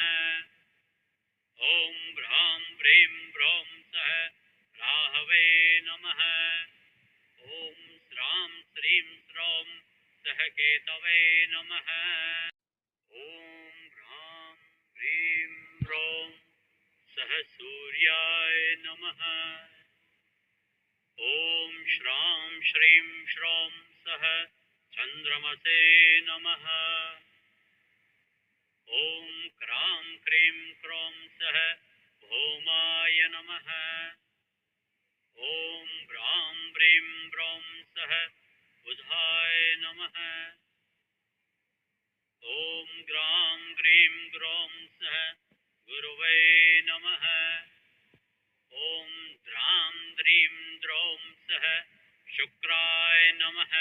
ॐ भ्रां प्रीं प्रौं सह राहवे नमः। ॐ श्रां श्रीं श्रौं सह केतवे नमः। ॐ ह्रां प्रीं प्रौं सह सूर्याय नमः। ॐ श्रां श्रीं श्रौं सह चन्द्रमसे नमः। ॐ क्रां क्रीं क्रों सह भौमाय नमः। ॐ ब्रां ब्रीं ब्रौं सह बुधाय नमः। ॐ ग्रां ग्रीं ग्रौं सह गुरवे नमः। ॐ द्रां द्रीं द्रौं सह शुक्राय नमः।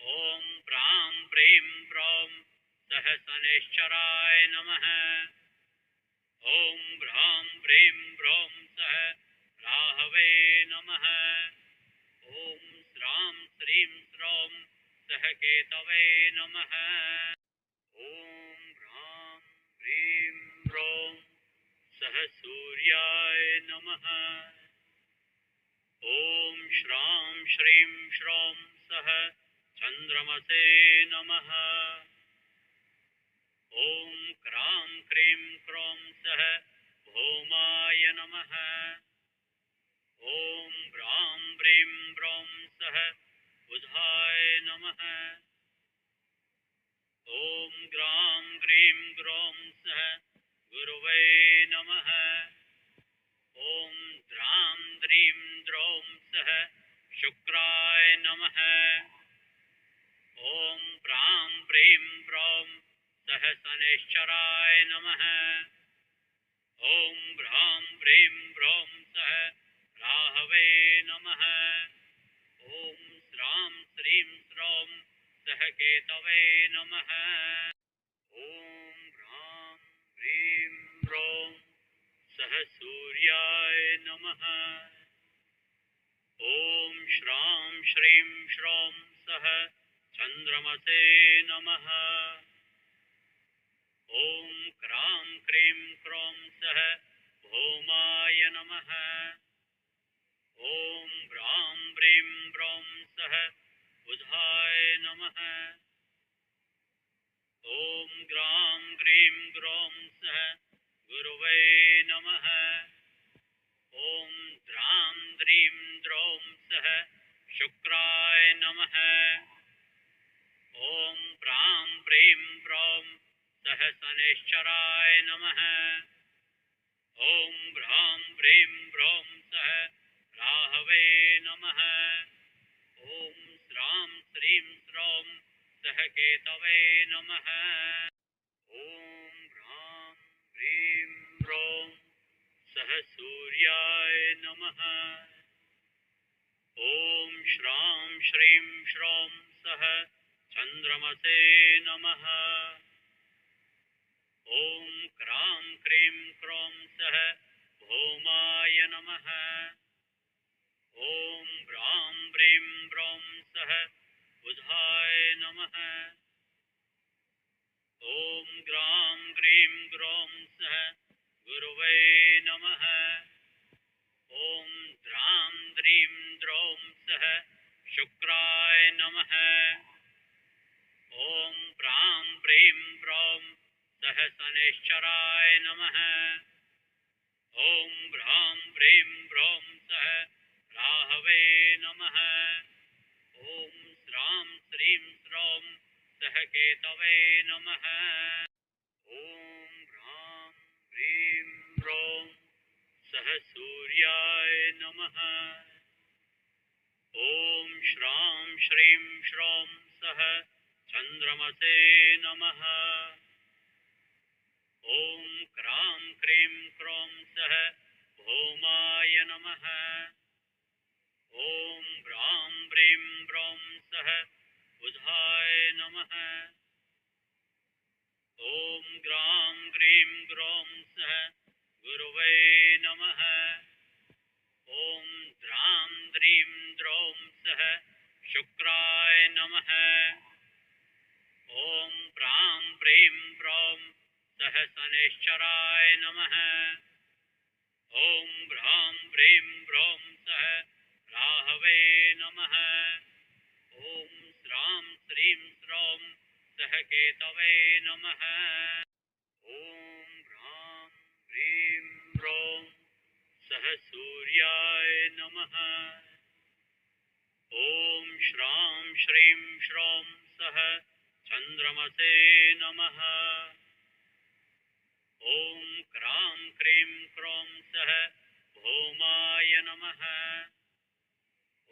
ॐ प्रां प्रीं प्रौं सह शनैश्चराय नमः। ॐ भ्रां प्रीं ब्रौं सः राहवे नमः। ॐ श्रां श्रीं श्रौं सः केतवे नमः। ॐ भ्रां प्रीं ब्रौं सः सूर्याय नमः। ॐ श्रां श्रीं श्रौं सः चन्द्रमसे नमः। ॐ क्रां क्रीं क्रों सः भौमाय नमः। ॐ भ्रां प्रीं ब्रौं सः बुधाय नमः। ॐ ग्रां ग्रीं ग्रौं सः गुरवे नमः। ॐ द्रां द्रीं द्रौं सः शुक्राय नमः। ॐ प्रां प्रीं प्रौं सः शनैश्चराय नमः। ॐ भ्रां प्रीं ब्रौं सः राहवे नमः। ॐ श्रां श्रीं श्रौं सः केतवे नमः। ॐ भ्रां प्रीं ब्रौं सः सूर्याय नमः। ॐ श्रां श्रीं श्रौं सः चन्द्रमसे नमः। ॐ क्रां क्रीं क्रों सः भौमाय नमः। ॐ भ्रां प्रीं ब्रौं सः बुधाय नमः। ॐ ग्रां ग्रीं ग्रौं सः गुरवे नमः। ॐ द्रां द्रीं द्रौं सः शुक्राय नमः। ॐ प्रां प्रीं प्रौं सः शनैश्चराय नमः। ॐ भ्रां प्रीं ब्रौं सः राहवे नमः। ॐ श्रां श्रीं श्रौं सः केतवे नमः। ॐ भ्रां प्रीं ब्रौं सः सूर्याय नमः। ॐ श्रां श्रीं श्रौं सः चन्द्रमसे नमः। ॐ क्रां क्रीं क्रों सः भौमाय नमः। ॐ भ्रां प्रीं ब्रौं सः बुधाय नमः। ॐ ग्रां ग्रीं ग्रौं सः गुरवे नमः। ॐ द्रां द्रीं द्रौं सः शुक्राय नमः। ॐ प्रां प्रीं प्रौं सः शनैश्चराय नमः। ॐ भ्रां प्रीं ब्रौं सः राहवे नमः। ॐ श्रां श्रीं श्रौं सः केतवे नमः। ॐ भ्रां प्रीं ब्रौं सः सूर्याय नमः। ॐ श्रां श्रीं श्रौं सः चन्द्रमसे नमः। ॐ क्रां क्रीं क्रों सः भौमाय नमः। ॐ भ्रां प्रीं ब्रौं सः बुधाय नमः। ॐ ग्रां ग्रीं ग्रौं सः गुरवे नमः। ॐ द्रां द्रीं द्रौं सः शुक्राय नमः। ॐ प्रां प्रीं प्रौं सः शनैश्चराय नमः। ॐ भ्रां प्रीं ब्रौं सः राहवे नमः। ॐ श्रां श्रीं श्रौं सः केतवे नमः। ॐ भ्रां प्रीं ब्रौं सः सूर्याय नमः। ॐ श्रां श्रीं श्रौं सः चन्द्रमसे नमः। ॐ क्रां क्रीं क्रों सः भौमाय नमः।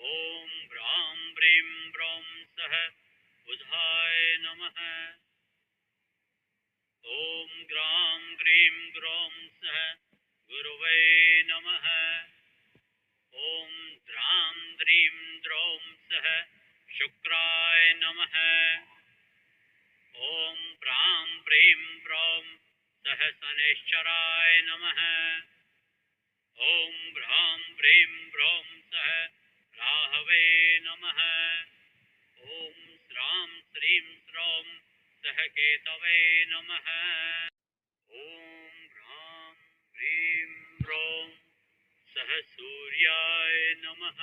ॐ भ्रां प्रीं ब्रौं सः बुधाय नमः। ॐ ग्रां ग्रीं ग्रौं सः गुरवे नमः। ॐ द्रां द्रीं द्रौं सः शुक्राय नमः। ॐ प्रां प्रीं प्रौं सह शनैश्चराय नमः। ॐ भ्रां प्रीं ब्रौं सह राहवे नमः। ॐ श्रां श्रीं श्रौं सह केतवे नमः। ॐ भ्रां प्रीं ब्रौं सह सूर्याय नमः।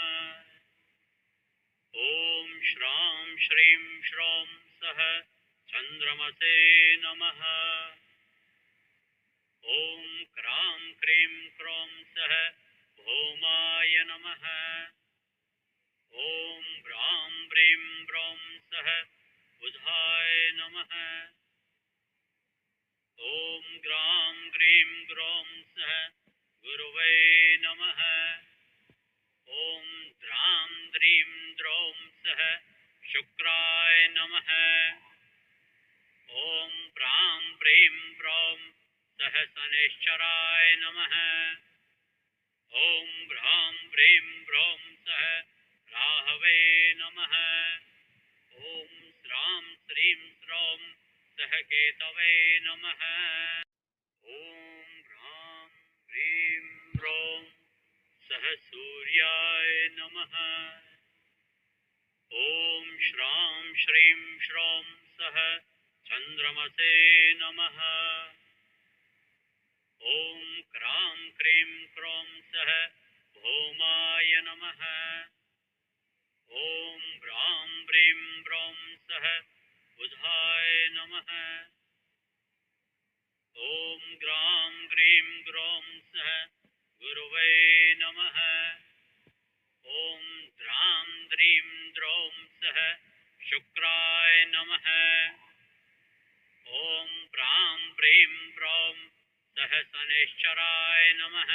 ॐ श्रां श्रीं श्रौं सह चन्द्रमसे नमः। ॐ क्रां क्रीं क्रौं सह भौमाय नमः। ॐ भ्रां प्रीं ब्रौं सह बुधाय नमः। ॐ ग्रां ग्रीं ग्रौं सह गुरवे नमः। ॐ द्रां द्रीं द्रौं सह शुक्राय नमः। ॐ प्रां प्रीं प्रौं सह शनैश्चराय नमः। ॐ भ्रां प्रीं ब्रौं सह राहवे नमः। ॐ श्रां श्रीं श्रौं सह केतवे नमः। ॐ भ्रां प्रीं ब्रौं सह सूर्याय नमः। ॐ श्रां श्रीं श्रौं सह चन्द्रमसे नमः। ॐ क्रां क्रीं क्रौं सह भौमाय नमः। ॐ भ्रां प्रीं ब्रौं सह बुधाय नमः। ॐ ग्रां ग्रीं ग्रौं सह गुरवे नमः। ॐ द्रां द्रीं द्रौं सह शुक्राय नमः। ॐ प्रां प्रीं प्रौं सह शनैश्चराय नमः।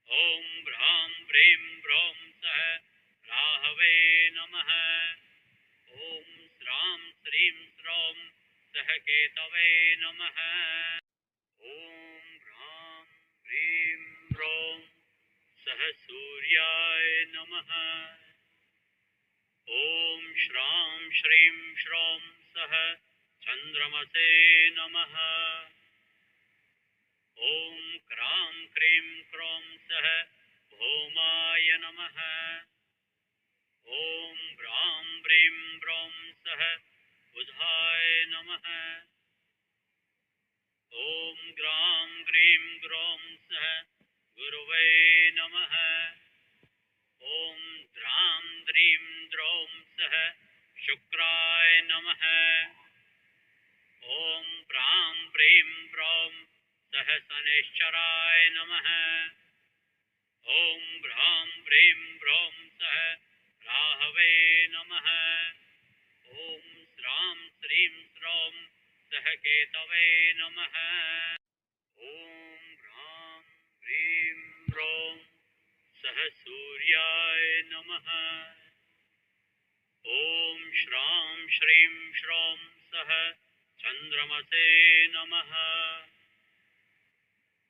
ॐ भ्रां प्रीं ब्रौं सह राहवे नमः। ॐ श्रां श्रीं श्रौं सह केतवे नमः। ॐ भ्रां प्रीं ब्रौं सह सूर्याय नमः। ॐ श्रां श्रीं श्रौं सह चन्द्रमसे नमः। ॐ क्रां क्रीं क्रौं सह भौमाय नमः। ॐ भ्रां प्रीं ब्रौं सह बुधाय नमः। ॐ ग्रां ग्रीं ग्रौं सह गुरवे नमः। ॐ द्रां द्रीं द्रौं सह शुक्राय नमः। ॐ प्रां प्रीं प्रौं सह शनैश्चराय नमः। ॐ भ्रां प्रीं ब्रौं सह राहवे नमः। ॐ श्रां श्रीं श्रौं सह केतवे नमः। ॐ भ्रां प्रीं ब्रौं सह सूर्याय नमः। ॐ श्रां श्रीं श्रौं सह चन्द्रमसे नमः।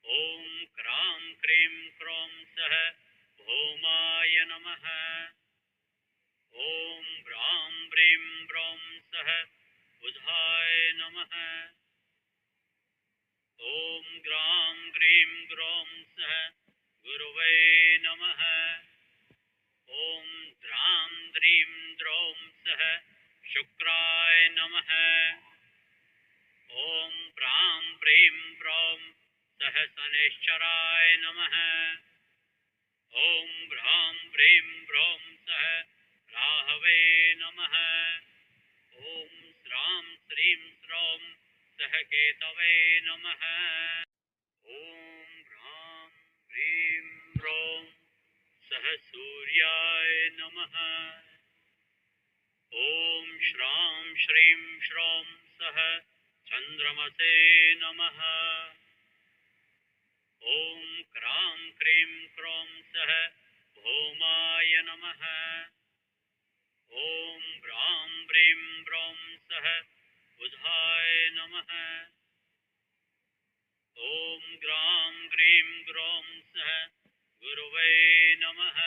ॐ क्रां क्रीं क्रौं सह भौमाय नमः। ॐ भ्रां प्रीं ब्रौं सह बुधाय नमः। ॐ ग्रां ग्रीं ग्रौं सह गुरवे नमः। ॐ द्रां द्रीं द्रौं सह शुक्राय नमः। ॐ प्रां प्रीं प्रौं सह शनैश्चराय नमः। ॐ भ्रां प्रीं ब्रौं सह राहवे नमः। ॐ श्रां श्रीं श्रौं सह केतवे नमः। ॐ भ्रां प्रीं ब्रौं सह सूर्याय नमः। ॐ श्रां श्रीं श्रौं सह चन्द्रमसे नमः। ॐ क्रां क्रीं क्रौं सह भौमाय नमः। ॐ भ्रां प्रीं ब्रौं सह बुधाय नमः। ॐ ग्रां ग्रीं ग्रौं सह गुरवे नमः।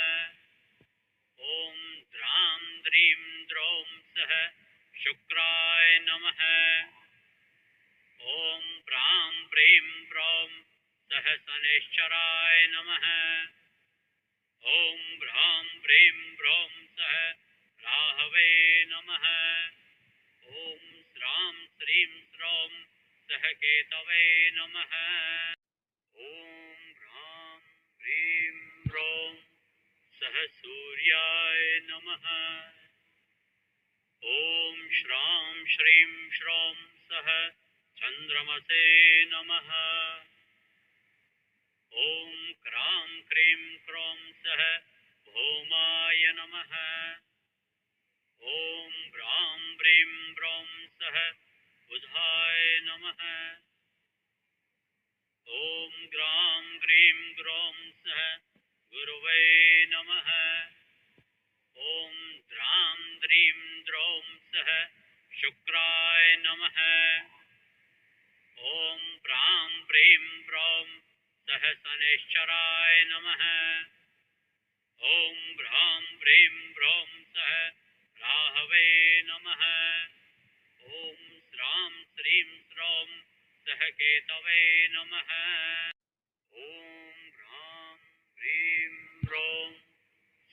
ॐ द्रां द्रीं द्रौं सह शुक्राय नमः। ॐ प्रां प्रीं प्रौं सह शनैश्चराय नमः। ॐ भ्रां प्रीं प्रौं सह राहवे नमः। ॐ श्रां श्रीं श्रौं सह केतवे नमः। ॐ भ्रां प्रीं प्रौं सह सूर्याय नमः। ॐ श्रां श्रीं श्रौं सह चन्द्रमसे नमः। ॐ क्रां क्रीं क्रौं सह भौमाय नमः। ॐ भ्रां प्रीं प्रौं सह बुधाय नमः। ॐ ग्रां ग्रीं ग्रौं सह गुरवे नमः। ॐ द्रां द्रीं द्रौं सह शुक्राय नमः। ॐ प्रां प्रीं प्रौं सह शनैश्चराय नमः। ॐ भ्रां प्रीं प्रौं सह राहवे नमः। ॐ श्रां श्रीं श्रौं सह केतवे नमः। ॐ भ्रां प्रीं प्रौं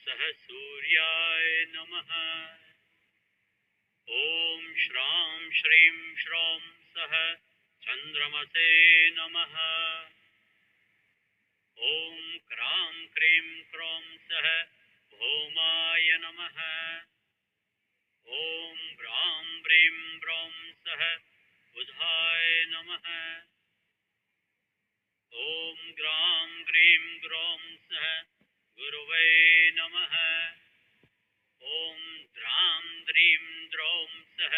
सह सूर्याय नमः। ॐ श्रां श्रीं श्रौं सह चन्द्रमसे नमः। ॐ क्रां क्रीं क्रौं सह भौमाय नमः। ॐ भ्रां प्रीं प्रौं सह बुधाय नमः। ॐ ग्रां ग्रीं ग्रौं सह गुरवे नमः। ॐ द्रां द्रीं द्रौं सह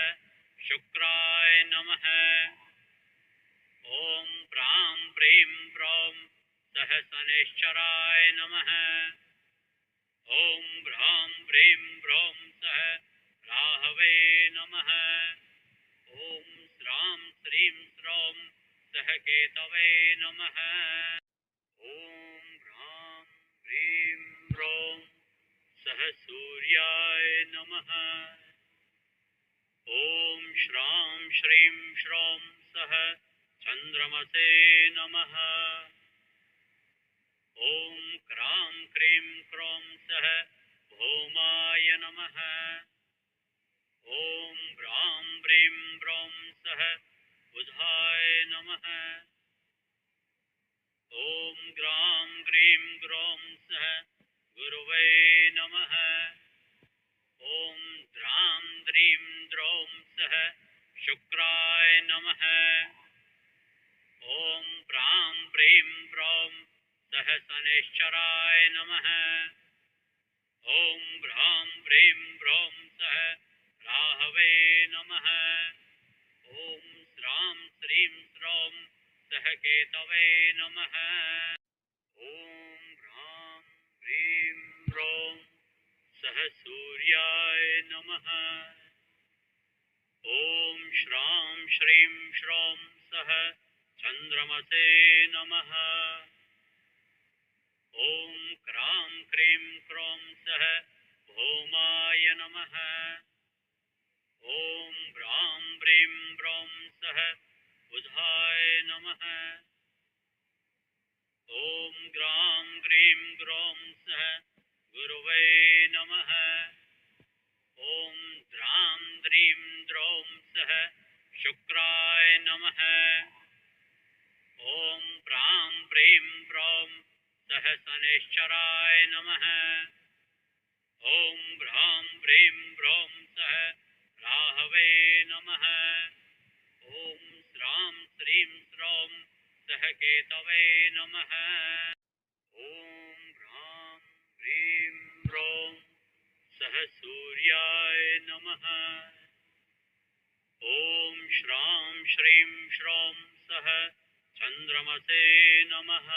शुक्राय नमः। ॐ प्रां प्रीं प्रौं सह शनैश्चराय नमः। ॐ भ्रां प्रीं प्रौं सह राहवे नमः। ॐ श्रां श्रीं श्रौं सह केतवे नमः। ॐ भ्रां प्रीं प्रौं सह सूर्याय नमः। ॐ श्रां श्रीं श्रौं सह चन्द्रमसे नमः। ॐ क्रां क्रीं क्रौं सह भौमाय नमः। ॐ भ्रां प्रीं प्रौं सह बुधाय नमः। ॐ ग्रां ग्रीं ग्रौं सह गुरवे नमः। ॐ द्रां द्रीं द्रौं सह शुक्राय नमः। ॐ प्रां प्रीं प्रौं सह शनैश्चराय नमः। ॐ भ्रां प्रीं प्रौं सह राहवे नमः। ॐ श्रां श्रीं श्रौं सह केतवे नमः। ॐ भ्रां प्रीं प्रौं सह सूर्याय नमः। ॐ श्रां श्रीं श्रौं सह चन्द्रमसे नमः। ॐ क्रां क्रीं क्रौं सह भौमाय नमः। ॐ भ्रां प्रीं प्रौं सह बुधाय नमः। ॐ ग्रां ग्रीं ग्रौं सह गुरवे नमः। ॐ द्रां द्रीं द्रौं सह शुक्राय नमः। ॐ प्रां प्रीं प्रौं सह शनैश्चराय नमः। ॐ भ्रां प्रीं प्रौं सह राहवे नमः। ॐ श्रां श्रीं श्रौं सह केतवे नमः। ॐ भ्रां प्रीं प्रौं सह सूर्याय नमः। ॐ श्रां श्रीं श्रौं सह चन्द्रमसे नमः।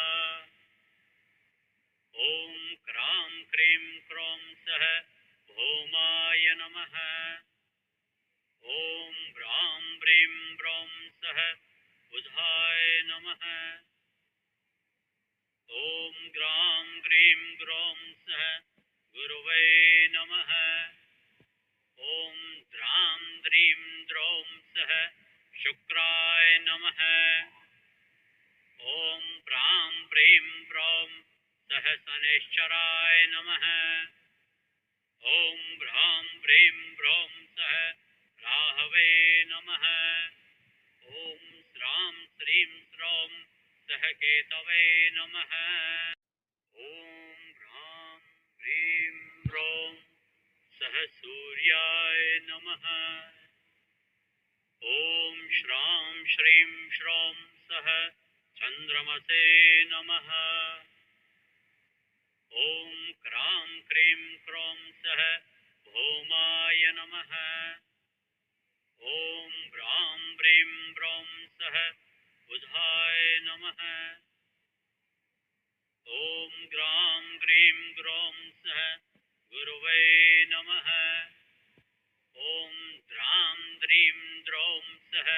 ॐ क्रां क्रीं क्रौं सह भौमाय नमः। ॐ भ्रां प्रीं प्रौं सह बुधाय नमः। ॐ ग्रां ग्रीं ग्रौं सह गुरवे नमः। ॐ द्रां द्रीं द्रौं सह शुक्राय नमः। ॐ प्रां प्रीं प्रौं सह शनैश्चराय नमः। ॐ भ्रां प्रीं प्रौं सह राहवे नमः। ॐ श्रां श्रीं श्रौं सह केतवे नमः। ॐ भ्रां प्रीं प्रौं सह सूर्याय नमः। ॐ श्रां श्रीं श्रौं सह चन्द्रमसे नमः। ॐ क्रां क्रीं क्रौं सह भौमाय नमः। ॐ भ्रां प्रीं प्रौं सह बुधाय नमः। ॐ ग्रां ग्रीं ग्रौं सह गुरवे नमः। ॐ द्रां द्रीं द्रौं सह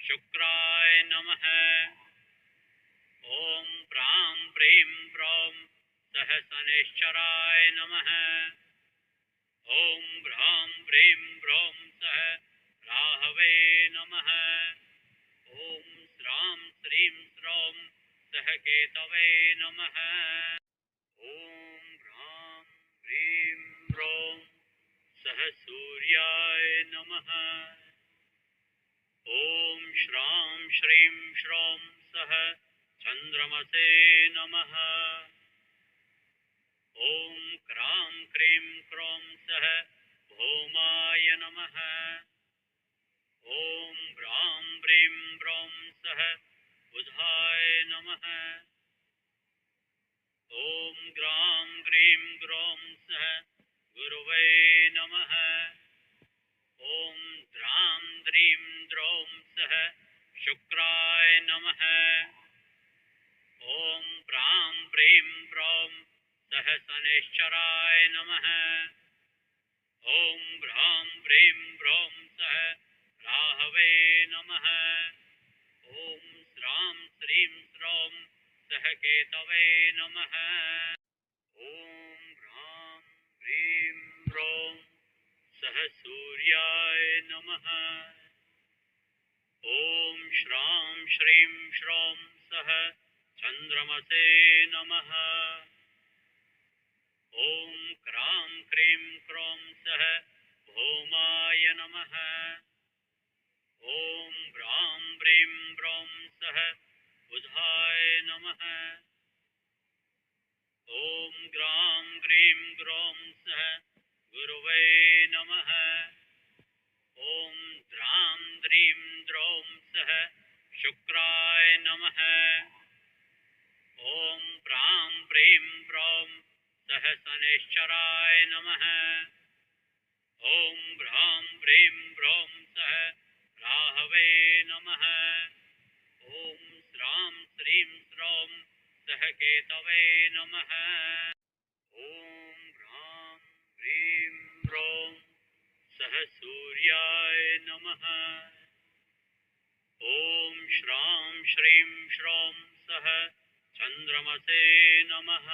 शुक्राय नमः। ॐ प्रां प्रीं प्रौं सह शनैश्चराय नमः। ॐ भ्रां प्रीं प्रौं सह राहवे नमः। ॐ श्रां श्रीं श्रौं सह केतवे नमः। ॐ भ्रां प्रीं प्रौं सह सूर्याय नमः। ॐ श्रां श्रीं श्रौं सह चन्द्रमसे नमः। ॐ क्रां क्रीं क्रौं सह भौमाय नमः। ॐ भ्रां प्रीं प्रौं सह बुधाय नमः। ॐ ग्रां ग्रीं ग्रौं सह गुरवे नमः। ॐ द्रां द्रीं द्रौं सह शुक्राय नमः। ॐ प्रां प्रीं प्रौं सह शनैश्चराय नमः। ॐ भ्रां प्रीं प्रौं सह राहवे नमः। ॐ श्रां श्रीं श्रौं सह केतवे नमः। ॐ भ्रां प्रीं प्रौं सह सूर्याय नमः। ॐ श्रां श्रीं श्रौं सह चन्द्रमसे नमः। ॐ क्रां क्रीं क्रौं सह भौमाय नमः। ॐ भ्रां प्रीं प्रौं सह बुधाय नमः। ॐ ग्रां ग्रीं ग्रौं सह गुरवे नमः। ॐ द्रां द्रीं द्रौं सह शुक्राय नमः। ॐ प्रां प्रीं प्रौं सह शनैश्चराय नमः। ॐ भ्रां प्रीं प्रौं सह राहवे नमः। ॐ श्रां श्रीं श्रौं सह केतवे नमः। ॐ भ्रां प्रीं प्रौं सह सूर्याय नमः। ॐ श्रां श्रीं श्रौं सह चन्द्रमसे नमः।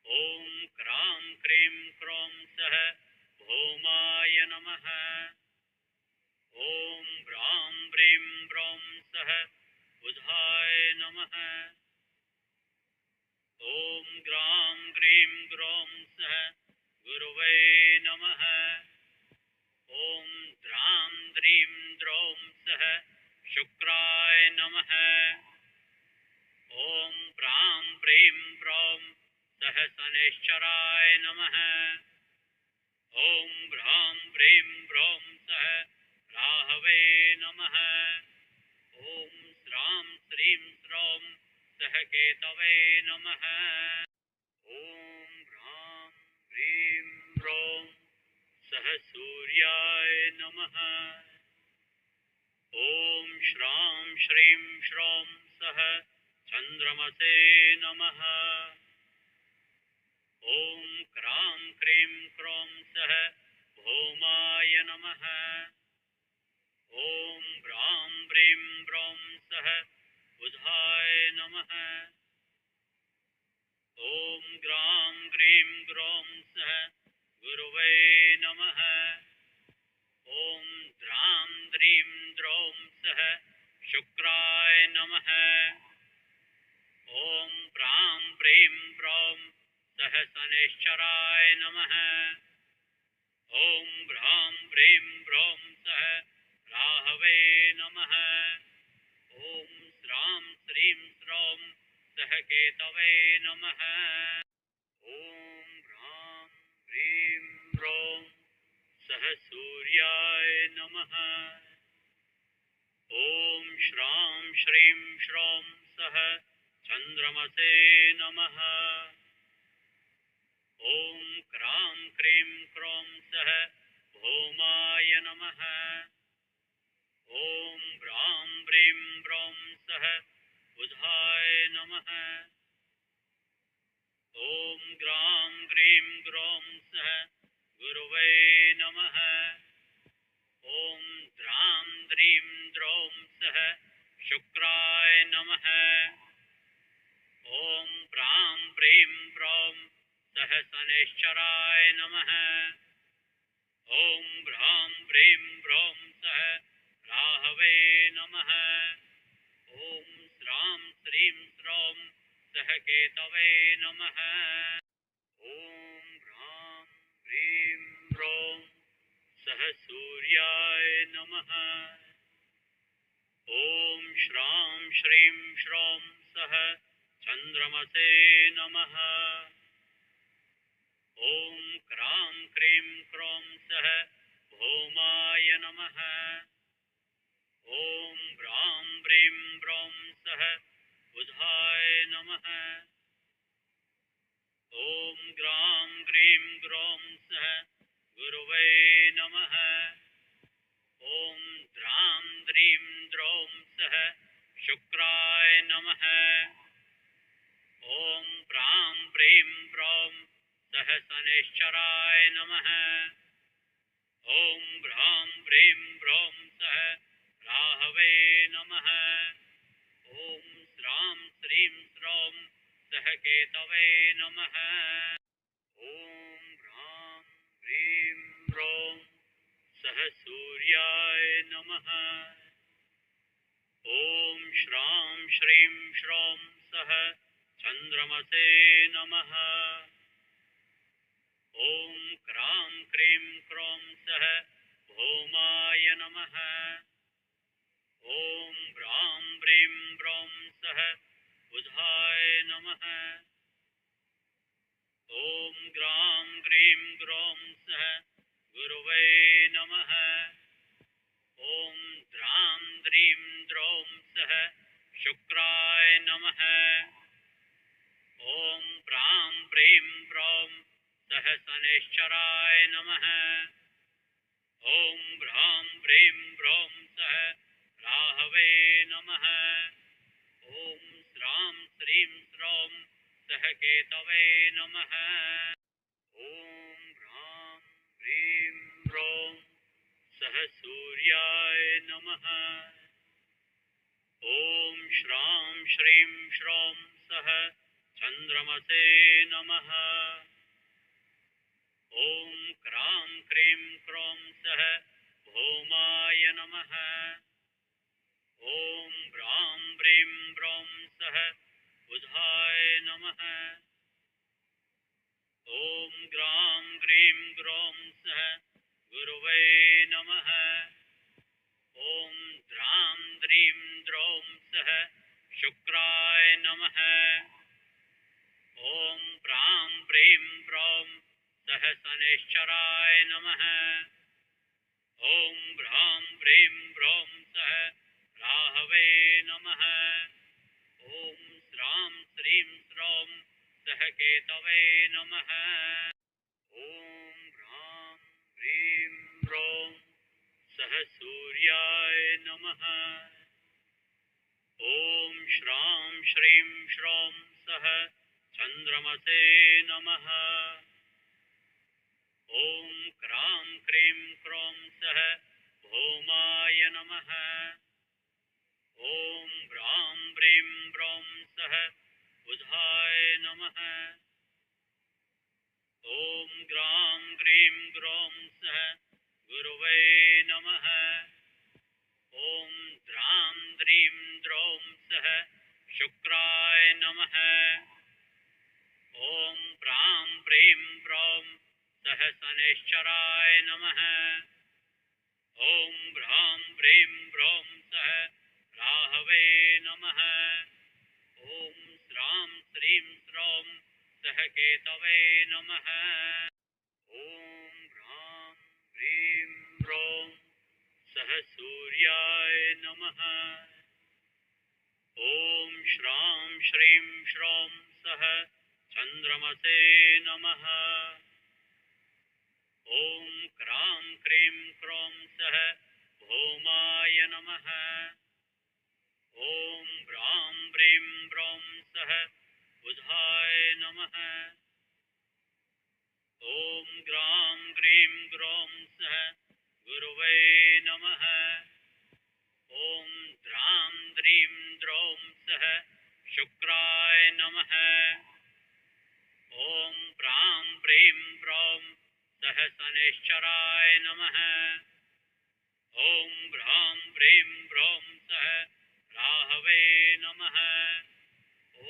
ॐ क्रां क्रीं क्रौं सह भौमाय नमः। ॐ भ्रां प्रीं प्रौं सह बुधाय नमः। ॐ ग्रां ग्रीं ग्रौं सह गुरवे नमः। ॐ द्रां द्रीं द्रौं सह शुक्राय नमः। ॐ प्रां प्रीं प्रौं सह शनैश्चराय नमः। ॐ भ्रां प्रीं प्रौं सह राहवे नमः। ॐ श्रां श्रीं श्रौं सह केतवे नमः। ॐ भ्रां प्रीं प्रौं सह सूर्याय नमः। ॐ श्रां श्रीं श्रौं सह चन्द्रमसे नमः। ॐ क्रां क्रीं क्रौं सह भौमाय नमः। ॐ भ्रां प्रीं प्रौं सह बुधाय नमः। ॐ ग्रां ग्रीं ग्रौं सह गुरवे नमः। ॐ द्रां द्रीं द्रौं सः शुक्राय नमः। ॐ प्रां प्रीं प्रौं सः शनैश्चराय नमः। ॐ भ्रां प्रीं प्रौं सः राहवे नमः। ॐ श्रां श्रीं श्रौं सः केतवे नमः। ॐ भ्रां प्रीं प्रौं सः सूर्याय नमः। ॐ श्रां श्रीं श्रौं सः चन्द्रमसे नमः। ॐ क्रां क्रीं क्रौं सः भौमाय नमः। ॐ ब्रां ब्रीं ब्रौं सः बुधाय नमः। ॐ ग्रां ग्रीं ग्रौं सः गुरवे नमः। ॐ द्रां द्रीं द्रौं सः शुक्राय नमः। ॐ प्रां प्रीं प्रौं सः शनैश्चराय नमः। ॐ भ्रां प्रीं प्रौं सः राहवे नमः। ॐ श्रां श्रीं श्रौं सः केतवे नमः। ॐ भ्रां प्रीं प्रौं सः सूर्याय नमः। ॐ श्रां श्रीं श्रौं सः चन्द्रमसे नमः। ॐ क्रां क्रीं क्रौं सः भौमाय नमः। ॐ ब्रां ब्रीं ब्रौं सः बुधाय नमः। ॐ ग्रां ग्रीं ग्रौं सः गुरवे नमः। ॐ द्रां द्रीं द्रौं सः शुक्राय नमः। ॐ प्रां प्रीं प्रौं सः शनैश्चराय नमः। ॐ भ्रां प्रीं प्रौं सः राहवे नमः। ॐ श्रां श्रीं श्रौं सः केतवे नमः। ॐ भ्रां प्रीं प्रौं सः सूर्याय नमः। ॐ श्रां श्रीं श्रौं सः चन्द्रमसे नमः। ॐ क्रां क्रीं क्रौं सः भौमाय नमः। ॐ ब्रां ब्रीं ब्रौं सः बुधाय नमः। ॐ ग्रां ग्रीं ग्रौं सः गुरवे नमः। ॐ द्रां द्रीं द्रौं सः शुक्राय नमः। ॐ प्रां प्रीं प्रौं सः शनैश्चराय नमः। ॐ भ्रां प्रीं प्रौं सः राहवे नमः। ॐ श्रां श्रीं श्रौं सः केतवे नमः। ॐ भ्रां प्रीं प्रौं सः सूर्याय नमः। ॐ श्रां श्रीं श्रौं सः चन्द्रमसे नमः। ॐ क्रां क्रीं क्रौं सः भौमाय नमः। ॐ ब्रां ब्रीं ब्रौं सः बुधाय नमः। ॐ ग्रां ग्रीं ग्रौं सः गुरवे नमः। ॐ द्रां द्रीं द्रौं सः शुक्राय नमः। ॐ प्रां प्रीं प्रौं सः शनैश्चराय नमः। ॐ भ्रां प्रीं प्रौं सः राहवे नमः। ॐ श्रां श्रीं श्रौं सः केतवे नमः। ॐ भ्रां प्रीं प्रौं सः सूर्याय नमः। ॐ श्रां श्रीं श्रौं सः चन्द्रमसे नमः। ॐ क्रां क्रीं क्रौं सः भौमाय नमः। ॐ ब्रां ब्रीं ब्रौं सः बुधाय नमः। ॐ ग्रां ग्रीं ग्रौं सः गुरवे नमः। ॐ द्रीं द्रौं सः शुक्राय नमः। ॐ प्रां प्रीं प्रौं सः शनैश्चराय नमः। ॐ भ्रां प्रीं प्रौं सः राहवे नमः। ॐ श्रां श्रीं श्रौं सः केतवे नमः। ॐ भ्रां प्रीं प्रौं सः सूर्याय नमः। ॐ श्रां श्रीं श्रौं सः चन्द्रमसे नमः। ॐ क्रां क्रीं क्रौं सः भौमाय नमः। ॐ भ्रां प्रीं प्रौं सः बुधाय नमः। ॐ ग्रां ग्रीं ग्रौं सः गुरवे नमः। ॐ द्रां द्रीं द्रौं सः शुक्राय नमः। ॐ प्रां प्रीं प्रौं सः शनैश्चराय नमः। ॐ भ्रां प्रीं प्रौं सः राहवे नमः।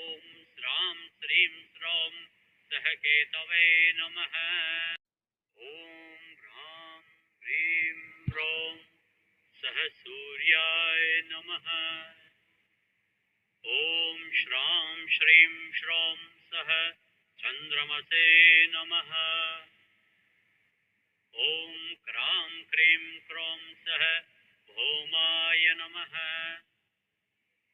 ॐ श्रां श्रीं श्रौं सः केतवे नमः। ॐ भ्रां प्रीं प्रौं सः सूर्याय नमः। ॐ श्रां श्रीं श्रौं सः चन्द्रमसे नमः। ॐ क्रां क्रीं क्रौं सः भौमाय नमः।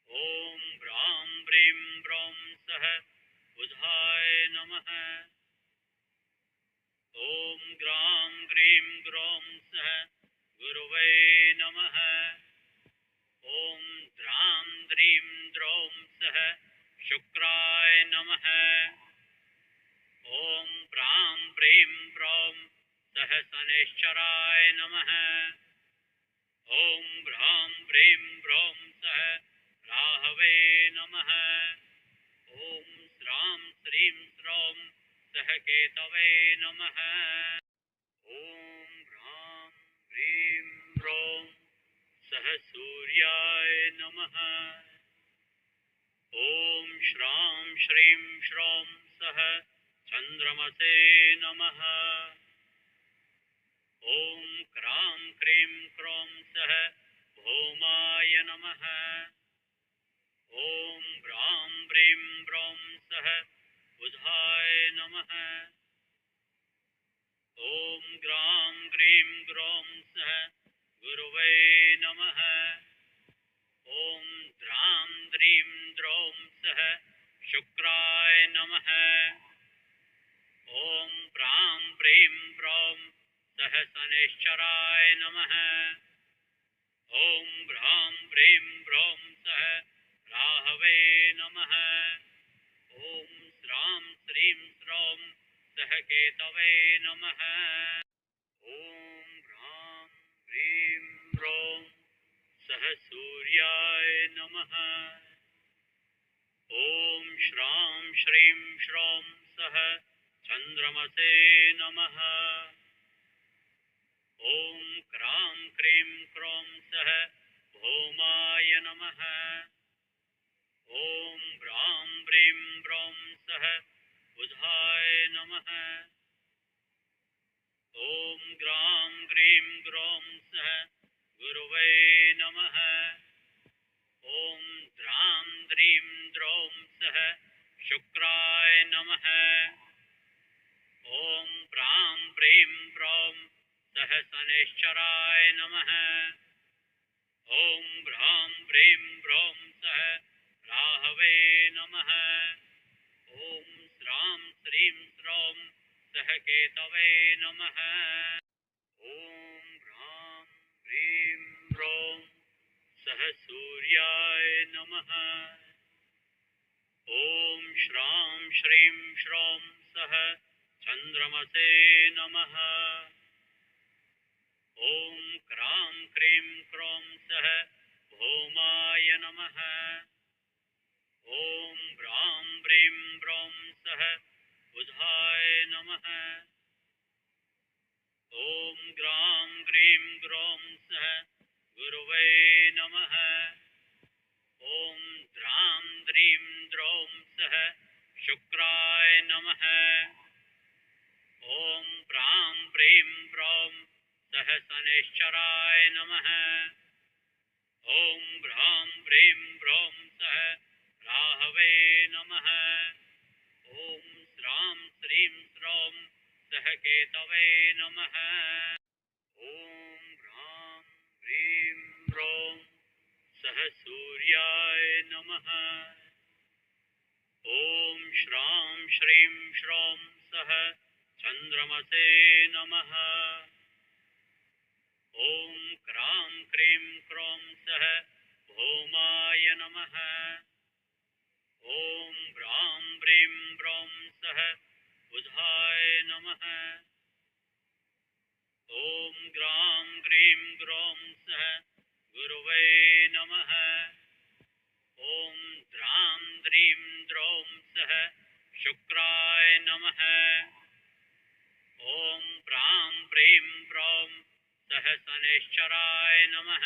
ॐ भ्रां प्रीं प्रौं सः बुधाय नमः। ॐ ग्रां ग्रीं ग्रौं सः गुरवे नमः। ॐ द्रां द्रीं द्रौं सः शुक्राय नमः। ॐ प्रां प्रीं प्रौं सः शनैश्चराय नमः। ॐ भ्रां प्रीं प्रौं सः राहवे नमः। ॐ श्रां श्रीं श्रौं सः केतवे नमः। ॐ भ्रां प्रीं प्रौं सः सूर्याय नमः। ॐ श्रां श्रीं श्रौं सः चन्द्रमसे नमः। ॐ क्रां क्रीं क्रौं सः भौमाय नमः। ॐ भ्रां प्रीं प्रौं सः बुधाय नमः। ॐ ग्रां ग्रीं ग्रौं सः गुरवे नमः। ॐ द्रां द्रीं द्रौं सः शुक्राय नमः। ॐ प्रां प्रीं प्रौं सः शनैश्चराय नमः। ॐ भ्रां प्रीं प्रौं सः राहवे नमः। ॐ श्रां श्रीं श्रौं सः केतवे नमः। ॐ भ्रां प्रीं प्रौं सः सूर्याय नमः। ॐ श्रां श्रीं श्रौं सः चन्द्रमसे नमः। ॐ क्रां क्रीं क्रौं सः भौमाय नमः। ॐ भ्रां प्रीं प्रौं सः बुधाय नमः। ॐ ग्रां ग्रीं ग्रौं सः गुरवे नमः। ॐ द्रां द्रीं द्रौं सः शुक्राय नमः। ॐ प्रां प्रीं प्रौं सः शनैश्चराय नमः। ॐ भ्रां प्रीं प्रौं सः राहवे नमः। ॐ श्रां श्रीं श्रौं सः केतवे नमः। ॐ भ्रां प्रीं प्रौं सः सूर्याय नमः। ॐ श्रां श्रीं श्रौं सः चन्द्रमसे नमः। ॐ क्रां क्रीं क्रौं सः भौमाय नमः। ॐ भ्रां प्रीं प्रौं सः बुधाय नमः। ॐ ग्रां ग्रीं ग्रौं सः गुरवे नमः। द्रीं द्रौं सः शुक्राय नमः। ॐ प्रां प्रीं प्रौं सः शनैश्चराय नमः। ॐ भ्रां प्रीं प्रौं सः राहवे नमः। ॐ श्रां श्रीं श्रौं सः केतवे नमः। ॐ भ्रां प्रीं प्रौं सः सूर्याय नमः। ॐ श्रां श्रीं श्रौं सः चन्द्रमसे नमः। ॐ क्रां क्रीं क्रौं सः भौमाय नमः। ॐ भ्रां प्रीं प्रौं सः बुधाय नमः। ॐ ग्रां ग्रीं ग्रौं सः गुरवे नमः। ॐ द्रां द्रीं द्रौं सः शुक्राय नमः। ॐ प्रां प्रीं प्रौं सः शनैश्चराय नमः।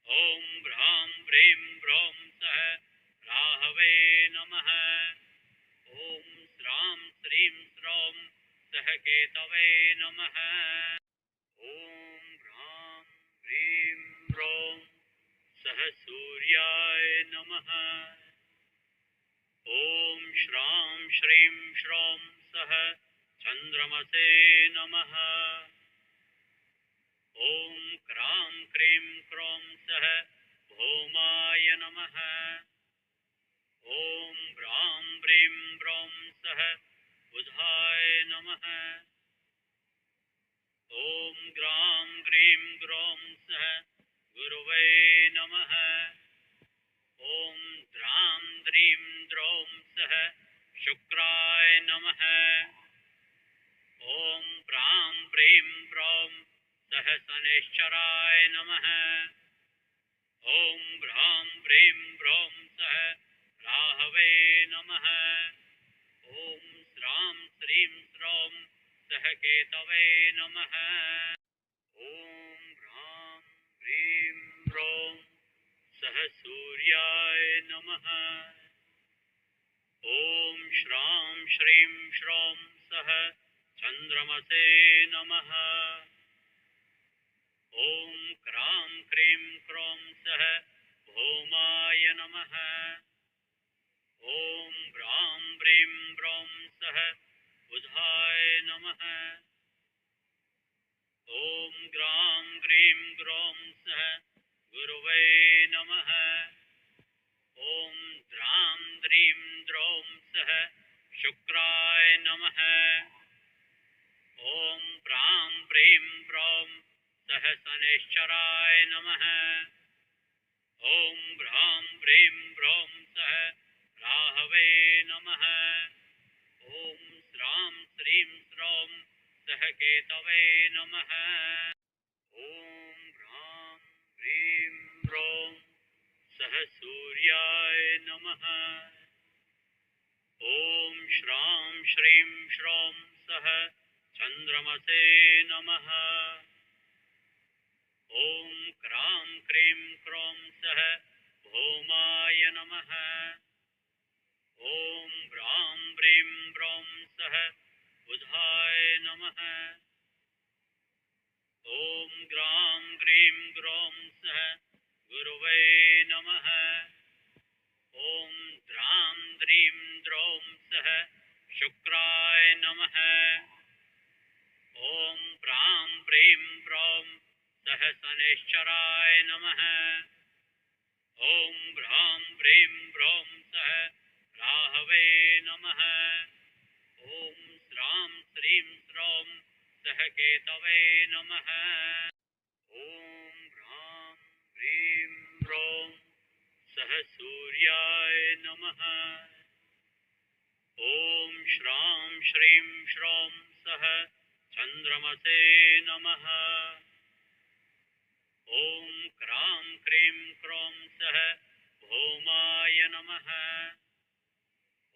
ॐ भ्रां प्रीं प्रौं सः राहवे नमः। ॐ श्रां श्रीं श्रौं सः केतवे नमः। ॐ भ्रां प्रीं प्रौं सः सूर्याय नमः। ॐ श्रां श्रीं श्रौं सः चन्द्रमसे नमः। ॐ क्रां क्रीं क्रौं सः भौमाय नमः। ॐ भ्रां प्रीं प्रौं सः बुधाय नमः। ॐ ग्रां ग्रीं ग्रौं सः गुरवे नमः। ॐ द्रां द्रीं द्रौं सः शुक्राय नमः। ॐ प्रां प्रीं प्रौं सः शनैश्चराय नमः। ॐ भ्रां प्रीं प्रौं सः राहवे नमः। ॐ श्रां श्रीं श्रौं सः केतवे नमः। ॐ भ्रां प्रीं प्रौं सः सूर्याय नमः। ॐ श्रां श्रीं श्रौं सः चन्द्रमसे नमः। ॐ क्रां क्रीं क्रौं सः भौमाय नमः। ॐ भ्रां प्रीं प्रौं सः बुधाय नमः। ॐ ग्रां ग्रीं ग्रौं सः गुरवे नमः। ॐ द्रां द्रीं द्रौं सः शुक्राय नमः। ॐ प्रां प्रीं प्रौं सः शनैश्चराय नमः। ॐ भ्रां प्रीं प्रौं सः राहवे नमः। ॐ श्रां श्रीं श्रौं सः केतवे नमः। ॐ भ्रां प्रीं प्रौं सः सूर्याय नमः। ॐ श्रां श्रीं श्रौं सः चन्द्रमसे नमः। ॐ क्रां क्रीं क्रौं सः भौमाय नमः। ॐ भ्रां प्रीं प्रौं सः बुधाय नमः। ॐ ग्रां ग्रीं ग्रौं सः गुरवे नमः। ॐ द्रां द्रीं द्रौं सः शुक्राय नमः। ॐ प्रां प्रीं प्रौं सः शनैश्चराय नमः। ॐ भ्रां प्रीं प्रौं सः राहवे नमः। ॐ श्रां श्रीं श्रौं सः केतवे नमः। ॐ भ्रां प्रीं प्रौं सः सूर्याय नमः। ॐ श्रां श्रीं श्रौं सः चन्द्रमसे नमः। ॐ क्रां क्रीं क्रौं सः भौमाय नमः।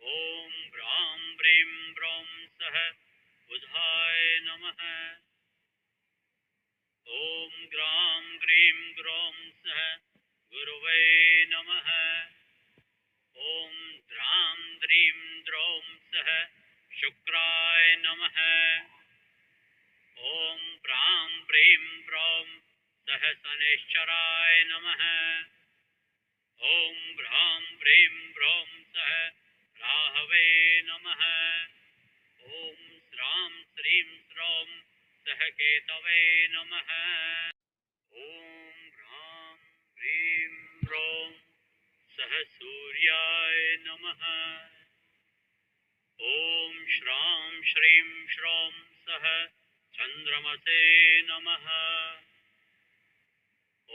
ॐ भ्रां प्रीं प्रौं सः बुधाय नमः। ॐ ग्रां ग्रीं ग्रौं सः गुरवे नमः। ॐ द्रां द्रीं द्रौं सः शुक्राय नमः। ॐ प्रां प्रीं प्रौं सः शनैश्चराय नमः। ॐ भ्रां प्रीं प्रौं सः राहवे नमः। ॐ श्रां श्रीं श्रौं सः केतवे नमः। ॐ भ्रां प्रीं प्रौं सः सूर्याय नमः। ॐ श्रां श्रीं श्रौं सः चन्द्रमसे नमः।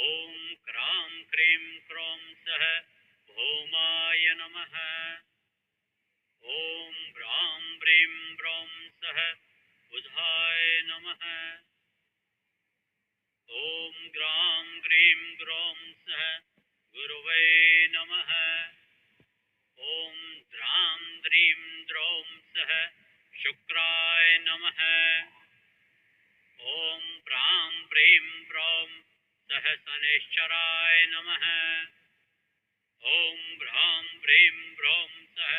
ॐ क्रां क्रीं क्रौं सः भौमाय नमः। ॐ भ्रां प्रीं प्रौं सः बुधाय नमः। ॐ ग्रां ग्रीं ग्रौं सः गुरवे नमः। ॐ द्रां द्रीं द्रौं सः शुक्राय नमः। ॐ प्रां प्रीं प्रौं सः शनैश्चराय नमः। ॐ भ्रां प्रीं प्रौं सः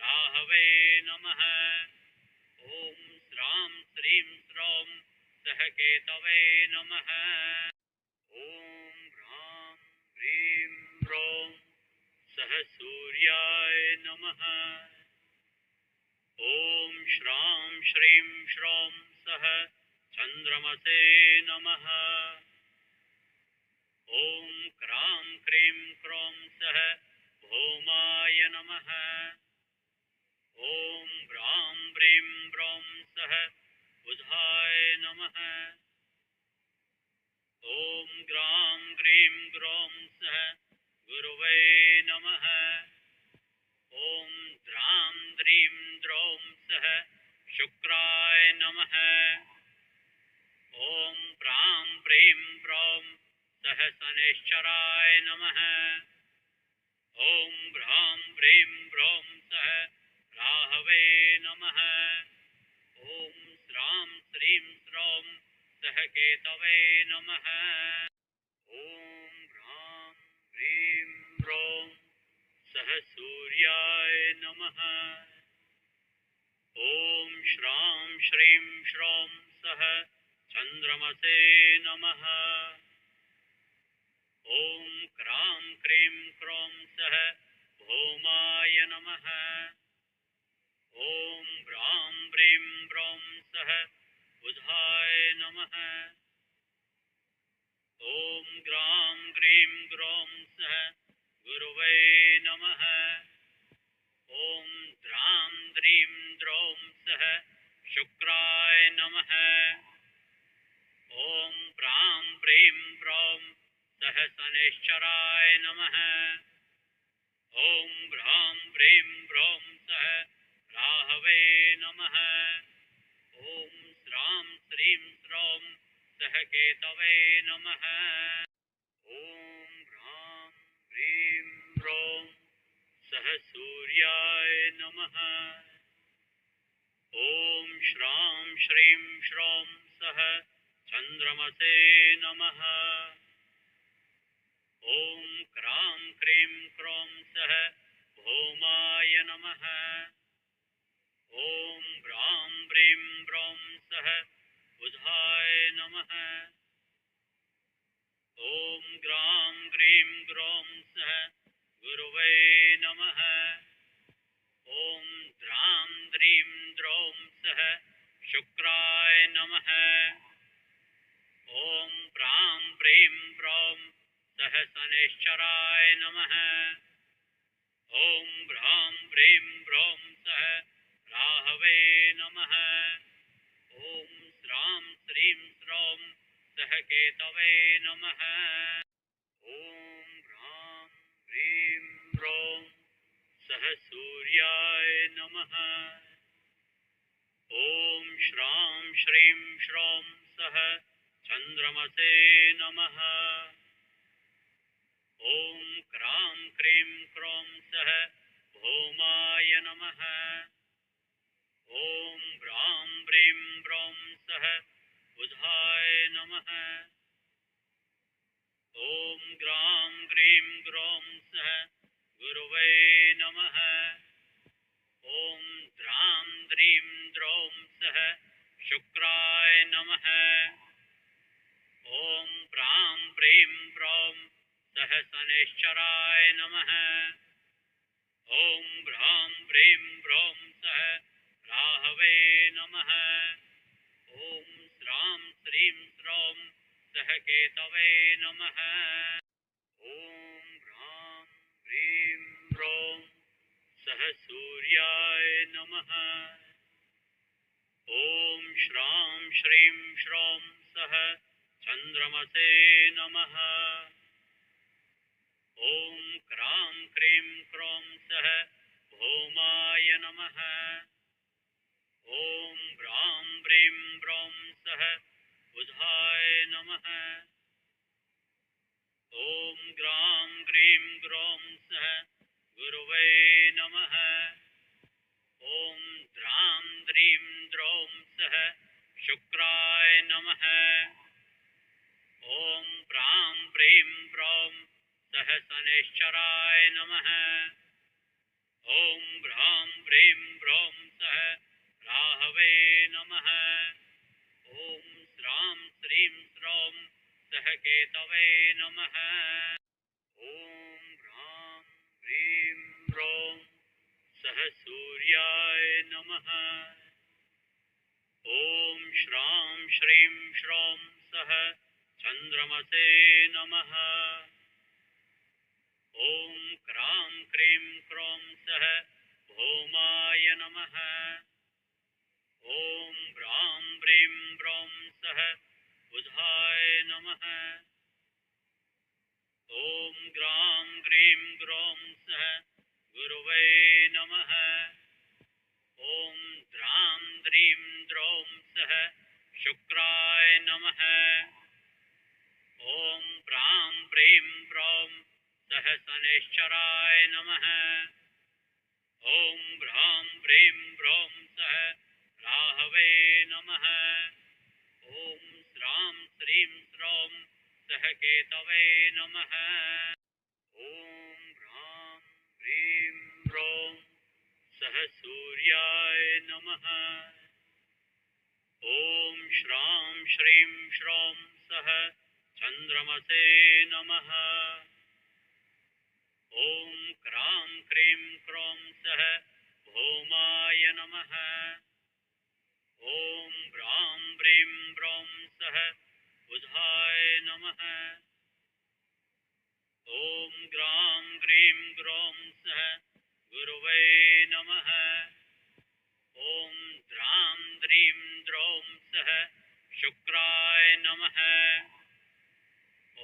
राहवे नमः। ॐ श्रां श्रीं श्रौं सः केतवे नमः। ॐ भ्रां प्रीं प्रौं सः सूर्याय नमः। ॐ श्रां श्रीं श्रौं सः चन्द्रमसे नमः। ॐ क्रां क्रीं क्रौं सः भौमाय नमः। ॐ भ्रां प्रीं प्रौं सः बुधाय नमः। ॐ ग्रां ग्रीं ग्रौं सः गुरवे नमः। ॐ द्रां द्रीं द्रौं सः शुक्राय नमः। ॐ प्रां प्रीं प्रौं सः शनैश्चराय नमः। ॐ भ्रां प्रीं प्रौं सः राहवे नमः। ॐ श्रां श्रीं श्रौं सः केतवे नमः। ॐ भ्रां प्रीं प्रौं सः सूर्याय नमः। ॐ श्रां श्रीं श्रौं सः चन्द्रमसे नमः। ॐ क्रां क्रीं क्रौं सः भौमाय नमः। ॐ भ्रां प्रीं प्रौं सः बुधाय नमः। ॐ ग्रां ग्रीं ग्रौं सः गुरवे नमः। ॐ द्रां द्रीं द्रौं सः शुक्राय नमः। ॐ प्रां प्रीं प्रौं सः शनैश्चराय नमः। ॐ भ्रां प्रीं प्रौं सः राहवे नमः। ॐ श्रां श्रीं श्रौं सः केतवे नमः। ॐ भ्रां प्रीं प्रौं सः सूर्याय नमः। ॐ श्रां श्रीं श्रौं सः चन्द्रमसे नमः। ॐ क्रां क्रीं क्रौं सः भौमाय नमः। ॐ भ्रां प्रीं प्रौं सः बुधाय नमः। ॐ ग्रां ग्रीं ग्रौं सः गुरवे नमः। ॐ द्रां द्रीं द्रौं सः शुक्राय नमः। ॐ प्रां प्रीं प्रौं सः शनैश्चराय नमः। ॐ भ्रां प्रीं प्रौं सः राहवे नमः। ॐ श्रां श्रीं श्रौं सः केतवे नमः। ॐ भ्रां प्रीं प्रौं सः सूर्याय नमः। ॐ श्रां श्रीं श्रौं सः चन्द्रमसे नमः। ॐ क्रां क्रीं क्रौं सः भौमाय नमः। ॐ भ्रां प्रीं प्रौं सः बुधाय नमः। ॐ ग्रां ग्रीं ग्रौं सः गुरुवे नमः। ॐ द्रां द्रीं द्रौं सः शुक्राय नमः। ॐ प्रां प्रीं प्रौं सः शनैश्चराय नमः। ॐ भ्रां प्रीं प्रौं सः राहवे नमः। ॐ श्रां श्रीं श्रौं सः केतवे नमः। ॐ भ्रां प्रीं प्रौं सः सूर्याय नमः। ॐ श्रां श्रीं श्रौं सः चन्द्रमसे नमः। ॐ क्रां क्रीं क्रौं सः भौमाय नमः। ॐ भ्रां प्रीं प्रौं सः बुधाय नमः। ॐ ग्रां ग्रीं ग्रौं सः गुरुवे नमः। ॐ द्रां द्रीं द्रौं सः शुक्राय नमः। ॐ प्रां प्रीं प्रौं सः शनैश्चराय नमः। ॐ भ्रां प्रीं प्रौं सः राहवे नमः। ॐ श्रां श्रीं श्रौं सः केतवे नमः। ॐ भ्रां प्रीं प्रौं सः सूर्याय नमः। ॐ श्रां श्रीं श्रौं सः चन्द्रमसे नमः। ॐ क्रां क्रीं क्रौं सः भौमाय नमः। ॐ भ्रां प्रीं प्रौं सः बुधाय नमः। ॐ ग्रां ग्रीं ग्रौं सः गुरुवे नमः। ॐ द्रां द्रीं द्रौं सः शुक्राय नमः। ॐ प्रां प्रीं प्रौं सः शनैश्चराय नमः। ॐ भ्रां प्रीं प्रौं सः राहवे नमः। ॐ श्रां श्रीं श्रौं सः केतवे नमः। ॐ भ्रां प्रीं प्रौं सः सूर्याय नमः। ॐ श्रां श्रीं श्रौं सः चन्द्रमसे नमः। ॐ क्रां क्रीं क्रौं सः भौमाय नमः। ॐ भ्रां प्रीं प्रौं सः बुधाय नमः। ॐ ग्रां ग्रीं ग्रौं सः गुरुवे नमः। ॐ द्रां द्रीं द्रौं सः शुक्राय नमः।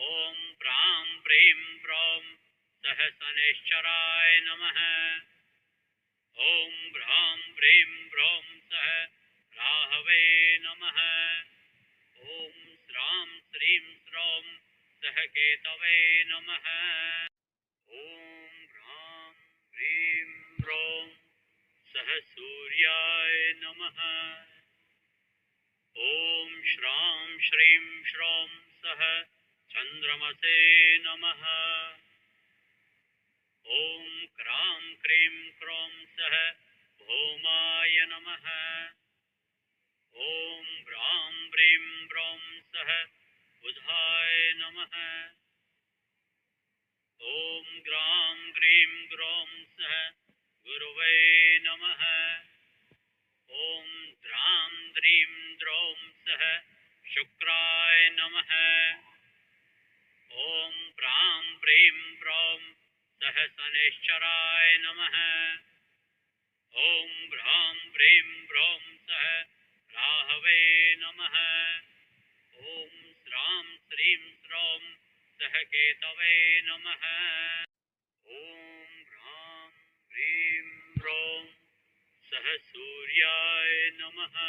ॐ प्रां प्रीं प्रौं सः शनैश्चराय नमः। ॐ भ्रां प्रीं प्रौं सः राहवे नमः। ॐ श्रां श्रीं श्रौं सः केतवे नमः। ॐ भ्रां प्रीं प्रौं सः सूर्याय नमः। ॐ श्रां श्रीं श्रौं सः चन्द्रमसे नमः। ॐ क्रां क्रीं क्रौं सः भौमाय नमः। ॐ भ्रां प्रीं प्रौं सः बुधाय नमः। ॐ ग्रां ग्रीं ग्रौं सः गुरुवे नमः। ॐ द्रां द्रीं द्रौं सः शुक्राय नमः। ॐ प्रां प्रीं प्रौं सः शनैश्चराय नमः। ॐ भ्रां प्रीं प्रौं सः राहवे नमः। ॐ श्रां श्रीं श्रौं सः केतवे नमः। ॐ भ्रां प्रीं प्रौं सः सूर्याय नमः।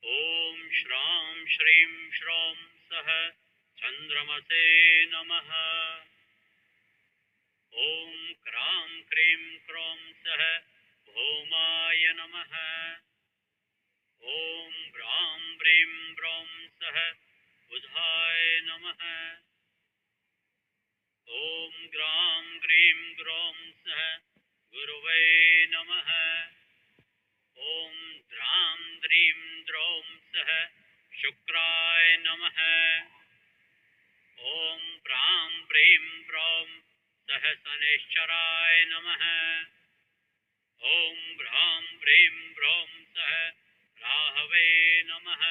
ॐ श्रां श्रीं श्रौं सः चन्द्रमसे नमः। ॐ क्रां क्रीं क्रौं सः भौमाय नमः। ॐ भ्रां प्रीं प्रौं सः बुधाय नमः। ॐ ग्रां ग्रीं ग्रौं सः गुरवे नमः। ॐ द्रां द्रीं द्रौं सः शुक्राय नमः। ॐ प्रां प्रीं प्रौं सः शनैश्चराय नमः। ॐ भ्रां प्रीं प्रौं सः राहवे नमः।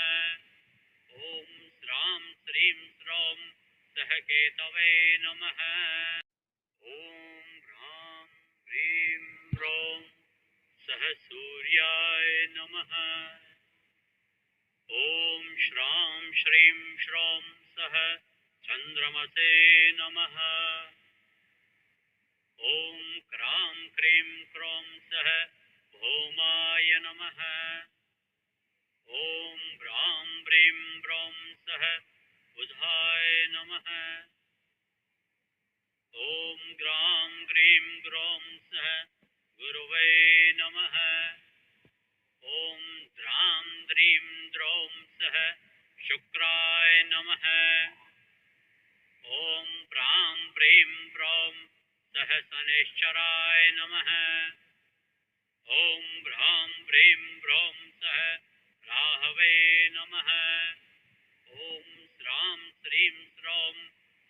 ॐ श्रां श्रीं श्रौं सः केतवे नमः। ॐ भ्रां प्रीं प्रौं सः सूर्याय नमः। ॐ श्रां श्रीं श्रौं सः चन्द्रमसे नमः। ॐ क्रां क्रीं क्रौं सः भौमाय नमः। ॐ भ्रां प्रीं प्रौं सः बुधाय नमः। ॐ ग्रां ग्रीं ग्रौं सः गुरवे नमः। ॐ द्रां द्रीं द्रौं सः शुक्राय नमः। ॐ प्रां प्रीं प्रौं सः शनैश्चराय नमः। ॐ भ्रां प्रीं प्रौं सः राहवे नमः। ॐ श्रां श्रीं श्रौं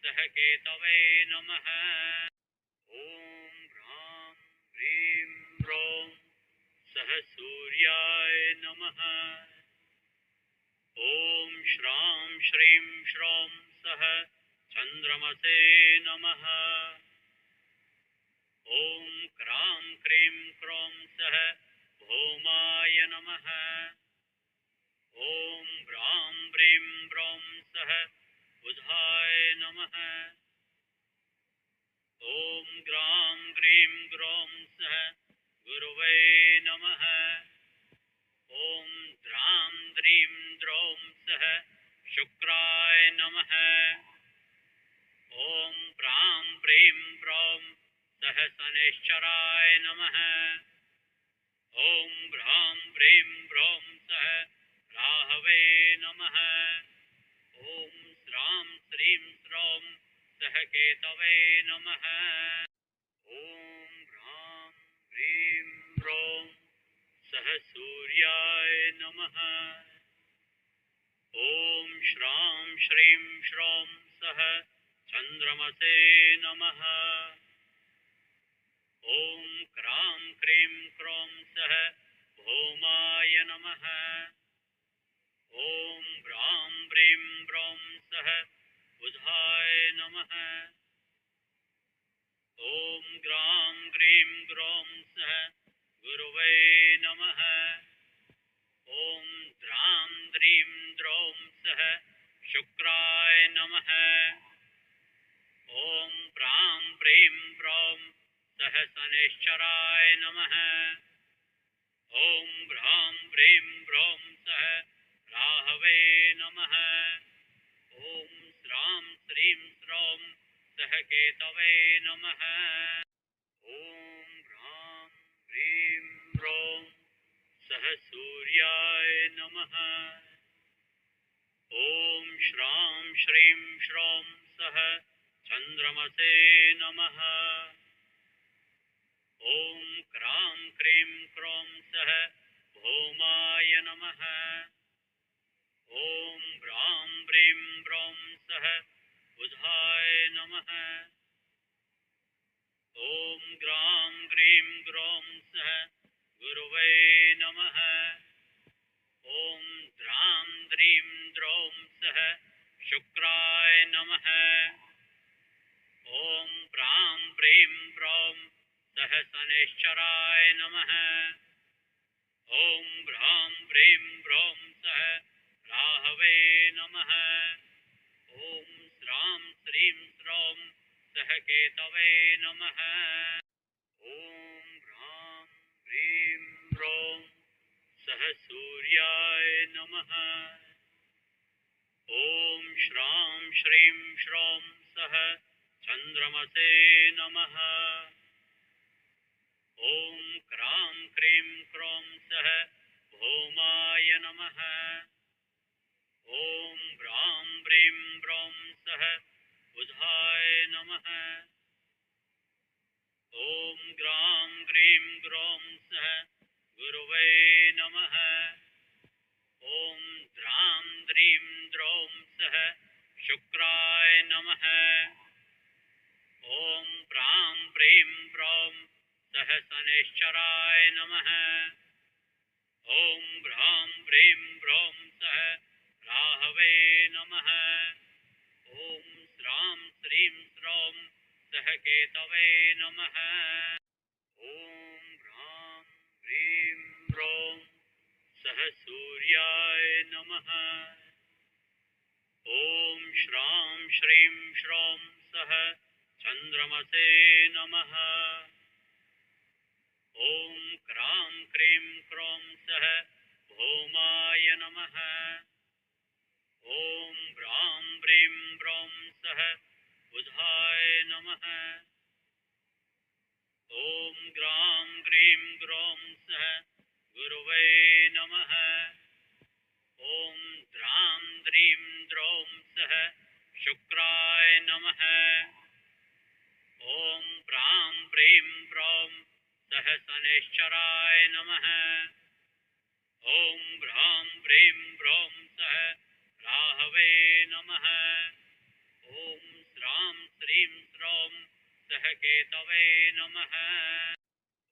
सः केतवे नमः। ॐ भ्रां प्रीं प्रौं सः सूर्याय नमः। ॐ श्रां श्रीं श्रौं सः चन्द्रमसे नमः। ॐ क्रां क्रीं क्रौं सः भौमाय नमः। ॐ भ्रां प्रीं प्रौं सः बुधाय नमः। ॐ ग्रां ग्रीं ग्रौं सः गुरवे नमः। ॐ द्रां द्रीं द्रौं सः शुक्राय नमः। ॐ प्रां प्रीं प्रौं सः शनैश्चराय नमः। ॐ भ्रां प्रीं प्रौं सः राहवे नमः। ॐ श्रां श्रीं श्रौं सः केतवे नमः। ॐ भ्रां प्रीं प्रौं सः सूर्याय नमः। ॐ श्रां श्रीं श्रौं सः चन्द्रमसे नमः। ॐ क्रां क्रीं क्रौं सः भौमाय नमः। ॐ भ्रां प्रीं प्रौं सः बुधाय नमः। ॐ ग्रां ग्रीं ग्रौं सः गुरवे नमः। ॐ द्रां द्रीं द्रौं सः शुक्राय नमः। ॐ प्रां प्रीं प्रौं सः शनैश्चराय नमः। ॐ भ्रां प्रीं प्रौं सः राहवे नमः। ॐ श्रां श्रीं श्रौं सः केतवे नमः। ॐ भ्रां प्रीं प्रौं सः सूर्याय नमः। ॐ श्रां श्रीं श्रौं सः चन्द्रमसे नमः। ॐ क्रां क्रीं क्रौं सः भौमाय नमः। ॐ भ्रां प्रीं प्रौं सः बुधाय नमः। ॐ ग्रां ग्रीं ग्रौं सः गुरवे नमः। ॐ द्रां द्रीं द्रौं सः शुक्राय नमः। ॐ प्रां प्रीं प्रौं सः शनैश्चराय नमः। ॐ भ्रां प्रीं प्रौं सः राहवे नमः। ॐ श्रां श्रीं श्रौं सः केतवे नमः। ॐ भ्रां प्रीं प्रौं सः सूर्याय नमः। ॐ श्रां श्रीं श्रौं सः चन्द्रमसे नमः। ॐ क्रां क्रीं क्रौं सः भौमाय नमः। ॐ भ्रां प्रीं प्रौं सः बुधाय नमः। नमः। ॐ ग्रां ग्रीं ग्रौं सः गुरवे नमः। ॐ द्रां द्रीं द्रौं सः शुक्राय नमः। ॐ प्रां प्रीं प्रौं सः शनैश्चराय नमः। ॐ भ्रां प्रीं प्रौं सः राहवे नमः। ॐ श्रां श्रीं श्रौं सः केतवे नमः। ॐ भ्रां प्रीं प्रौं सः सूर्याय नमः। ॐ श्रां श्रीं श्रौं सः चन्द्रमसे नमः। ॐ क्रां क्रीं क्रौं सः भौमाय नमः। ॐ भ्रां प्रीं प्रौं सः बुधाय नमः। ॐ ग्रां ग्रीं ग्रौं सः गुरवे नमः। ॐ द्रां द्रीं द्रौं सः शुक्राय नमः। ॐ प्रां प्रीं प्रौं सः शनैश्चराय नमः। ॐ भ्रां प्रीं प्रौं सः राहवे नमः। ॐ श्रां श्रीं श्रौं सः केतवे नमः।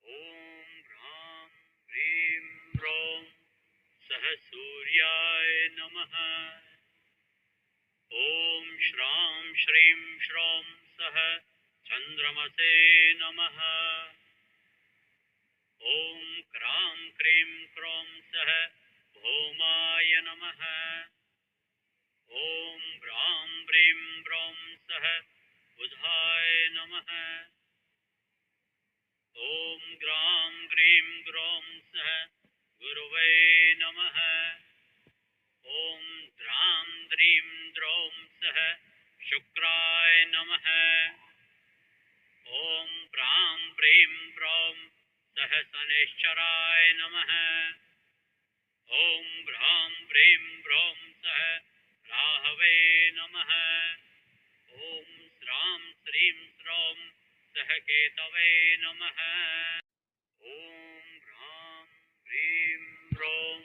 ॐ भ्रां प्रीं प्रौं सः सूर्याय नमः। ॐ श्रां श्रीं श्रौं सः चन्द्रमसे नमः। ॐ क्रां क्रीं क्रौं सः भौमाय नमः। ॐ भ्रां प्रीं प्रौं सः बुधाय नमः। ॐ ग्रां ग्रीं ग्रौं सः गुरवे नमः। ॐ द्रां द्रीं द्रौं सः शुक्राय नमः। ॐ प्रां प्रीं प्रौं सः शनैश्चराय नमः। ॐ भ्रां प्रीं प्रौं सः राहवे नमः। ॐ श्रां श्रीं श्रौं सः केतवे नमः। ॐ भ्रां प्रीं प्रौं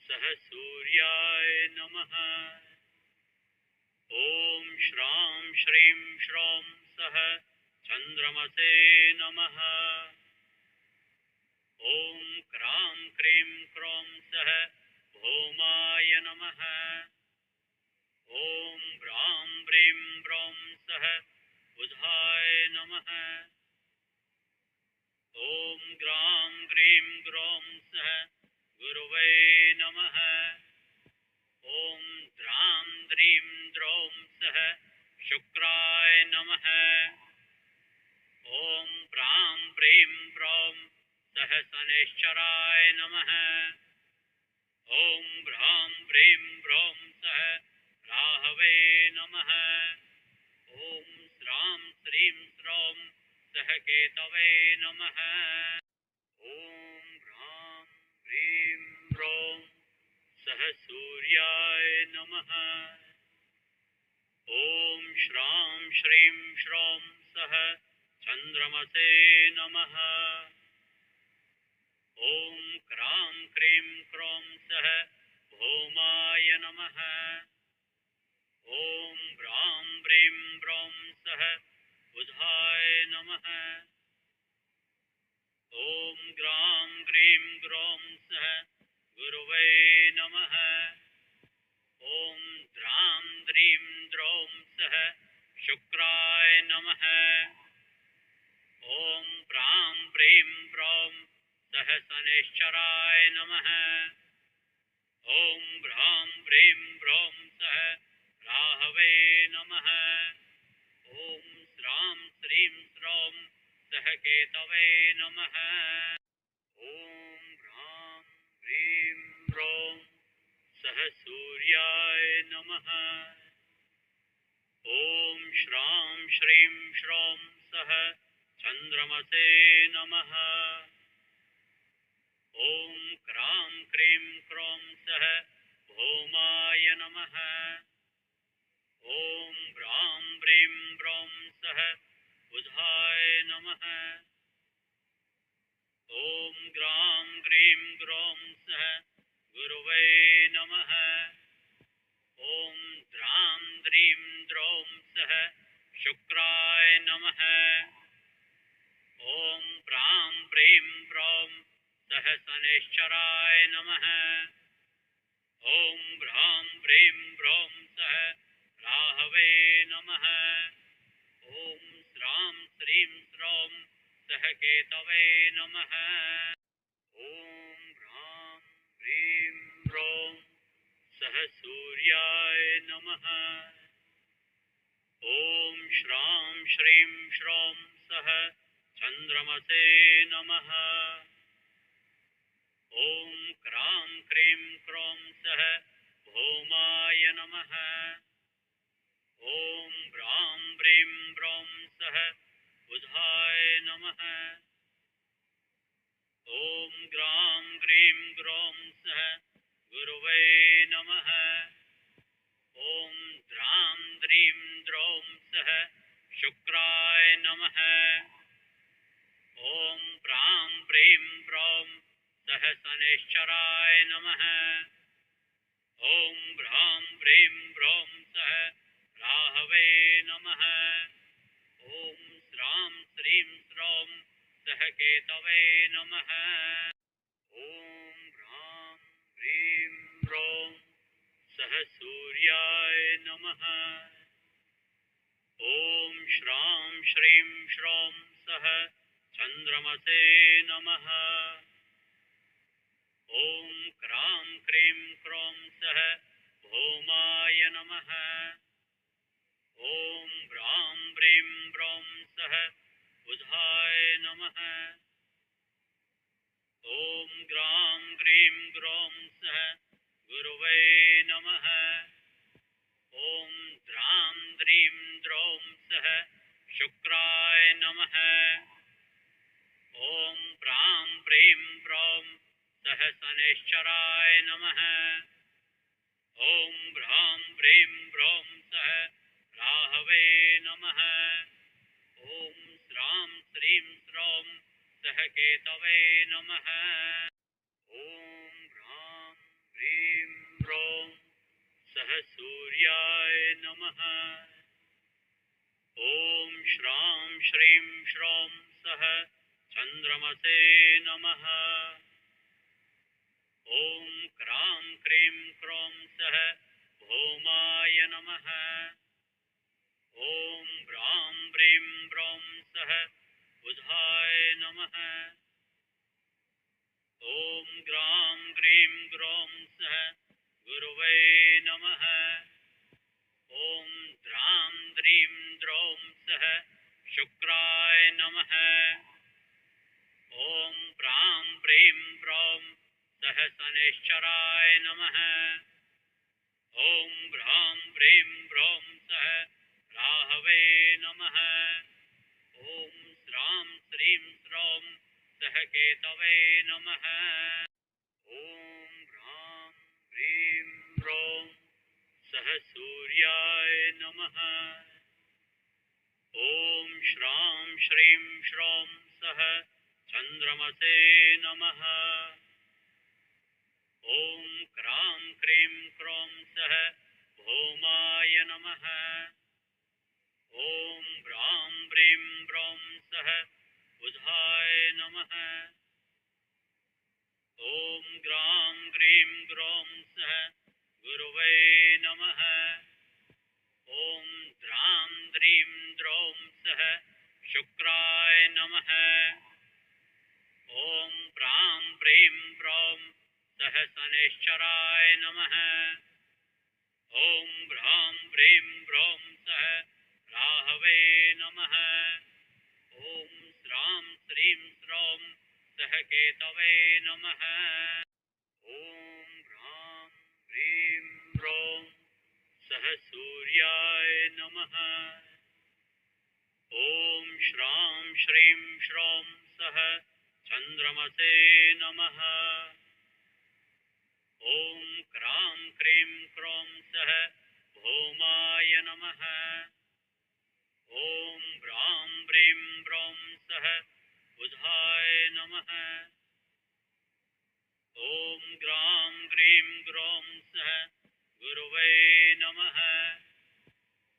सः सूर्याय नमः। ॐ श्रां श्रीं श्रौं सः चन्द्रमसे नमः। ॐ क्रां क्रीं क्रौं सः भौमाय नमः। ॐ भ्रां प्रीं प्रौं सः बुधाय नमः। ॐ ग्रां ग्रीं ग्रौं सः गुरवे नमः। ॐ द्रां द्रीं द्रौं सः शुक्राय नमः। ॐ प्रां प्रीं प्रौं सः शनैश्चराय नमः। ॐ भ्रां प्रीं प्रौं सः राहवे नमः। ॐ श्रां श्रीं श्रौं सः केतवे नमः। ॐ भ्रां प्रीं प्रौं सः सूर्याय नमः। ॐ श्रां श्रीं श्रौं सः चन्द्रमसे नमः। ॐ क्रां क्रीं क्रौं सः भौमाय नमः। ॐ भ्रां प्रीं प्रौं सः बुधाय नमः। ॐ ग्रां ग्रीं ग्रौं सः गुरवे नमः। ॐ द्रां द्रीं द्रौं सः शुक्राय नमः। ॐ प्रां प्रीं प्रौं सः शनैश्चराय नमः। ॐ भ्रां प्रीं प्रौं सः राहवे नमः। ॐ श्रां श्रीं श्रौं सः केतवे नमः। ॐ भ्रां प्रीं प्रौं सः सूर्याय नमः। ॐ श्रां श्रीं श्रौं सः चन्द्रमसे नमः। ॐ क्रां क्रीं क्रौं सः भौमाय नमः। ॐ भ्रां प्रीं प्रौं सः बुधाय नमः। ॐ ग्रां ग्रीं ग्रौं सः गुरवे नमः। ॐ द्रां द्रीं द्रौं सः शुक्राय नमः। ॐ प्रां प्रीं प्रौं सः शनैश्चराय नमः। ॐ भ्रां प्रीं प्रौं सः राहवे नमः। ॐ श्रां श्रीं श्रौं सः केतवे नमः। ॐ भ्रां प्रीं प्रौं सः सूर्याय नमः। ॐ श्रां श्रीं श्रौं सः चन्द्रमसे नमः। ॐ क्रां क्रीं क्रौं सः भौमाय नमः। ॐ ब्रां ब्रीं ब्रौं सः बुधाय नमः। ॐ ग्रां ग्रीं ग्रौं सः गुरवे नमः। ॐ द्रां द्रीं द्रौं सः शुक्राय नमः। ॐ प्रां प्रीं प्रौं सः शनैश्चराय नमः। ॐ भ्रां प्रीं प्रौं सः राहवे नमः। ॐ श्रां श्रीं श्रौं सः केतवे नमः। ॐ भ्रां प्रीं प्रौं सः सूर्याय नमः। ॐ श्रां श्रीं श्रौं सः चन्द्रमसे नमः। ॐ क्रां क्रीं क्रौं सः भौमाय नमः। ॐ ब्रां ब्रीं ब्रौं सः बुधाय नमः। ॐ ग्रां ग्रीं ग्रौं सः गुरवे नमः। ॐ द्रां द्रीं द्रौं सः शुक्राय नमः। ॐ प्रां प्रीं प्रौं सः शनैश्चराय नमः। ॐ भ्रां प्रीं प्रौं सः राहवे नमः। ॐ श्रां श्रीं श्रौं सः केतवे नमः। ॐ भ्रां प्रीं प्रौं सः सूर्याय नमः। ॐ श्रां श्रीं श्रौं सः चन्द्रमसे नमः। ॐ क्रां क्रीं क्रौं सः भौमाय नमः। ॐ ब्रां ब्रीं ब्रौं सः बुधाय नमः। ॐ ग्रां ग्रीं ग्रौं सः गुरवे नमः। ॐ द्रां द्रीं द्रौं सः शुक्राय नमः। ॐ प्रां प्रीं प्रौं सः शनैश्चराय नमः। ॐ भ्रां प्रीं प्रौं सः राहवे नमः। ॐ श्रां श्रीं श्रौं सः केतवे नमः। ॐ भ्रां प्रीं प्रौं सः सूर्याय नमः। ॐ श्रां श्रीं श्रौं सः चन्द्रमसे नमः। ॐ क्रां क्रीं क्रौं सः भौमाय नमः। ॐ ब्रां ब्रीं ब्रौं सः बुधाय नमः। ॐ ग्रां ग्रीं ग्रौं सः गुरवे नमः। ॐ द्रां द्रीं द्रौं सः शुक्राय नमः। ॐ प्रां प्रीं प्रौं सः शनैश्चराय नमः। ॐ भ्रां प्रीं प्रौं सः राहवे नमः। ॐ श्रां श्रीं श्रौं सः केतवे नमः। ॐ भ्रां प्रीं प्रौं सः सूर्याय नमः। ॐ श्रां श्रीं श्रौं सः चन्द्रमसे नमः। ॐ क्रां क्रीं क्रौं सः भौमाय नमः। ॐ सह बुधाय नमः। ॐ ग्रां ग्रीं ग्रौं सह गुरवे नमः।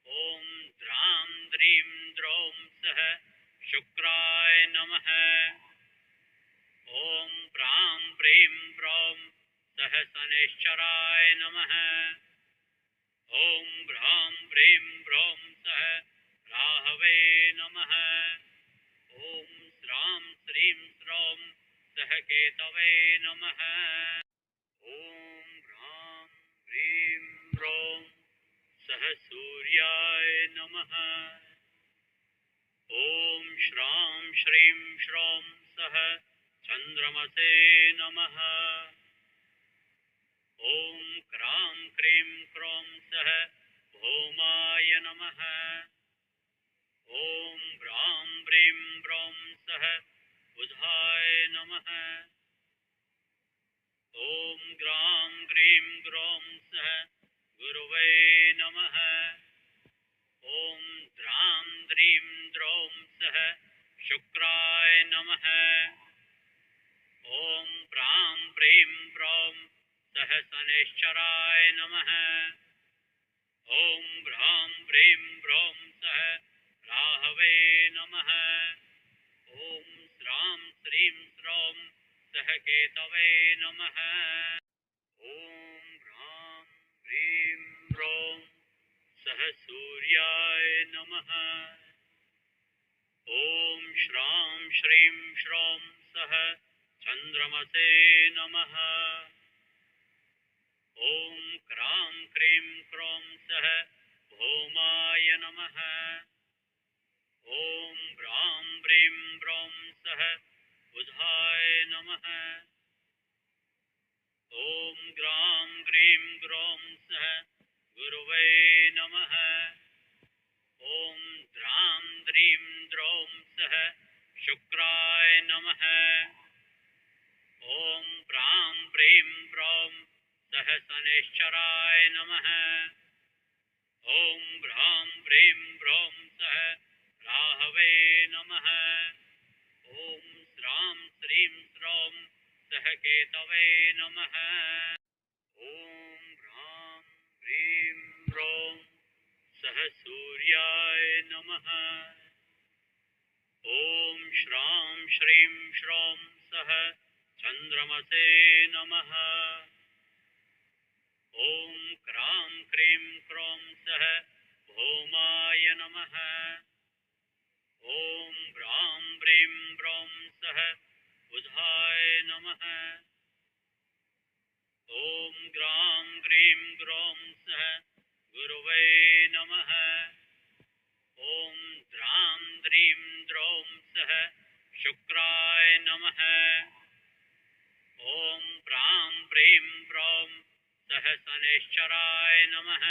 ॐ द्रां द्रीं द्रौं सह शुक्राय नमः। ॐ प्रां प्रीं प्रौं सह शनैश्चराय नमः। ॐ भ्रां प्रीं प्रौं सह राहवे नमः। ॐ श्रां श्रीं श्रौं सह केतवे नमः। ॐ ह्रां प्रीं प्रौं सह सूर्याय नमः। ॐ श्रां श्रीं श्रौं सह चन्द्रमसे नमः। ॐ क्रां क्रीं क्रौं सह भौमाय नमः। ॐ भ्रां प्रीं प्रौं सह बुधाय नमः। ॐ ग्रां ग्रीं ग्रौं सह गुरवे नमः। ॐ द्रां द्रीं द्रौं सह शुक्राय नमः। ॐ प्रां प्रीं प्रौं सह शनैश्चराय नमः। ॐ भ्रां प्रीं प्रौं सह राहवे नमः। ॐ श्रां श्रीं श्रौं सह केतवे नमः। ॐ ह्रां प्रीं प्रौं सह सूर्याय नमः। ॐ श्रां श्रीं श्रौं सह चन्द्रमसे नमः। ॐ क्रां क्रीं क्रौं सह भौमाय नमः। ॐ भ्रां प्रीं प्रौं सह बुधाय नमः। ॐ ग्रां ग्रीं ग्रौं सह गुरवे नमः। ॐ द्रां द्रीं द्रौं सह शुक्राय नमः। ॐ प्रां प्रीं प्रौं सह शनैश्चराय नमः। ॐ भ्रां प्रीं प्रौं सह राहवे नमः। ॐ श्रां श्रीं श्रौं सह केतवे नमः। ॐ ह्रां प्रीं प्रौं सह सूर्याय नमः। ॐ श्रां श्रीं श्रौं सह चन्द्रमसे नमः। ॐ क्रां क्रीं क्रौं सह भौमाय नमः। ॐ भ्रां प्रीं प्रौं सह बुधाय नमः। ॐ ग्रां ग्रीं ग्रौं सह गुरवे नमः। ॐ द्रां द्रीं द्रौं सह शुक्राय नमः। ॐ प्रां प्रीं प्रौं सह शनैश्चराय नमः।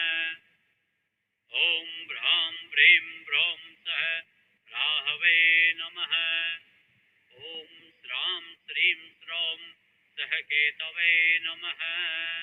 ॐ भ्रां प्रीं प्रौं सह राहवे नमः। ॐ श्रां श्रीं श्रौं सह केतवे नमः।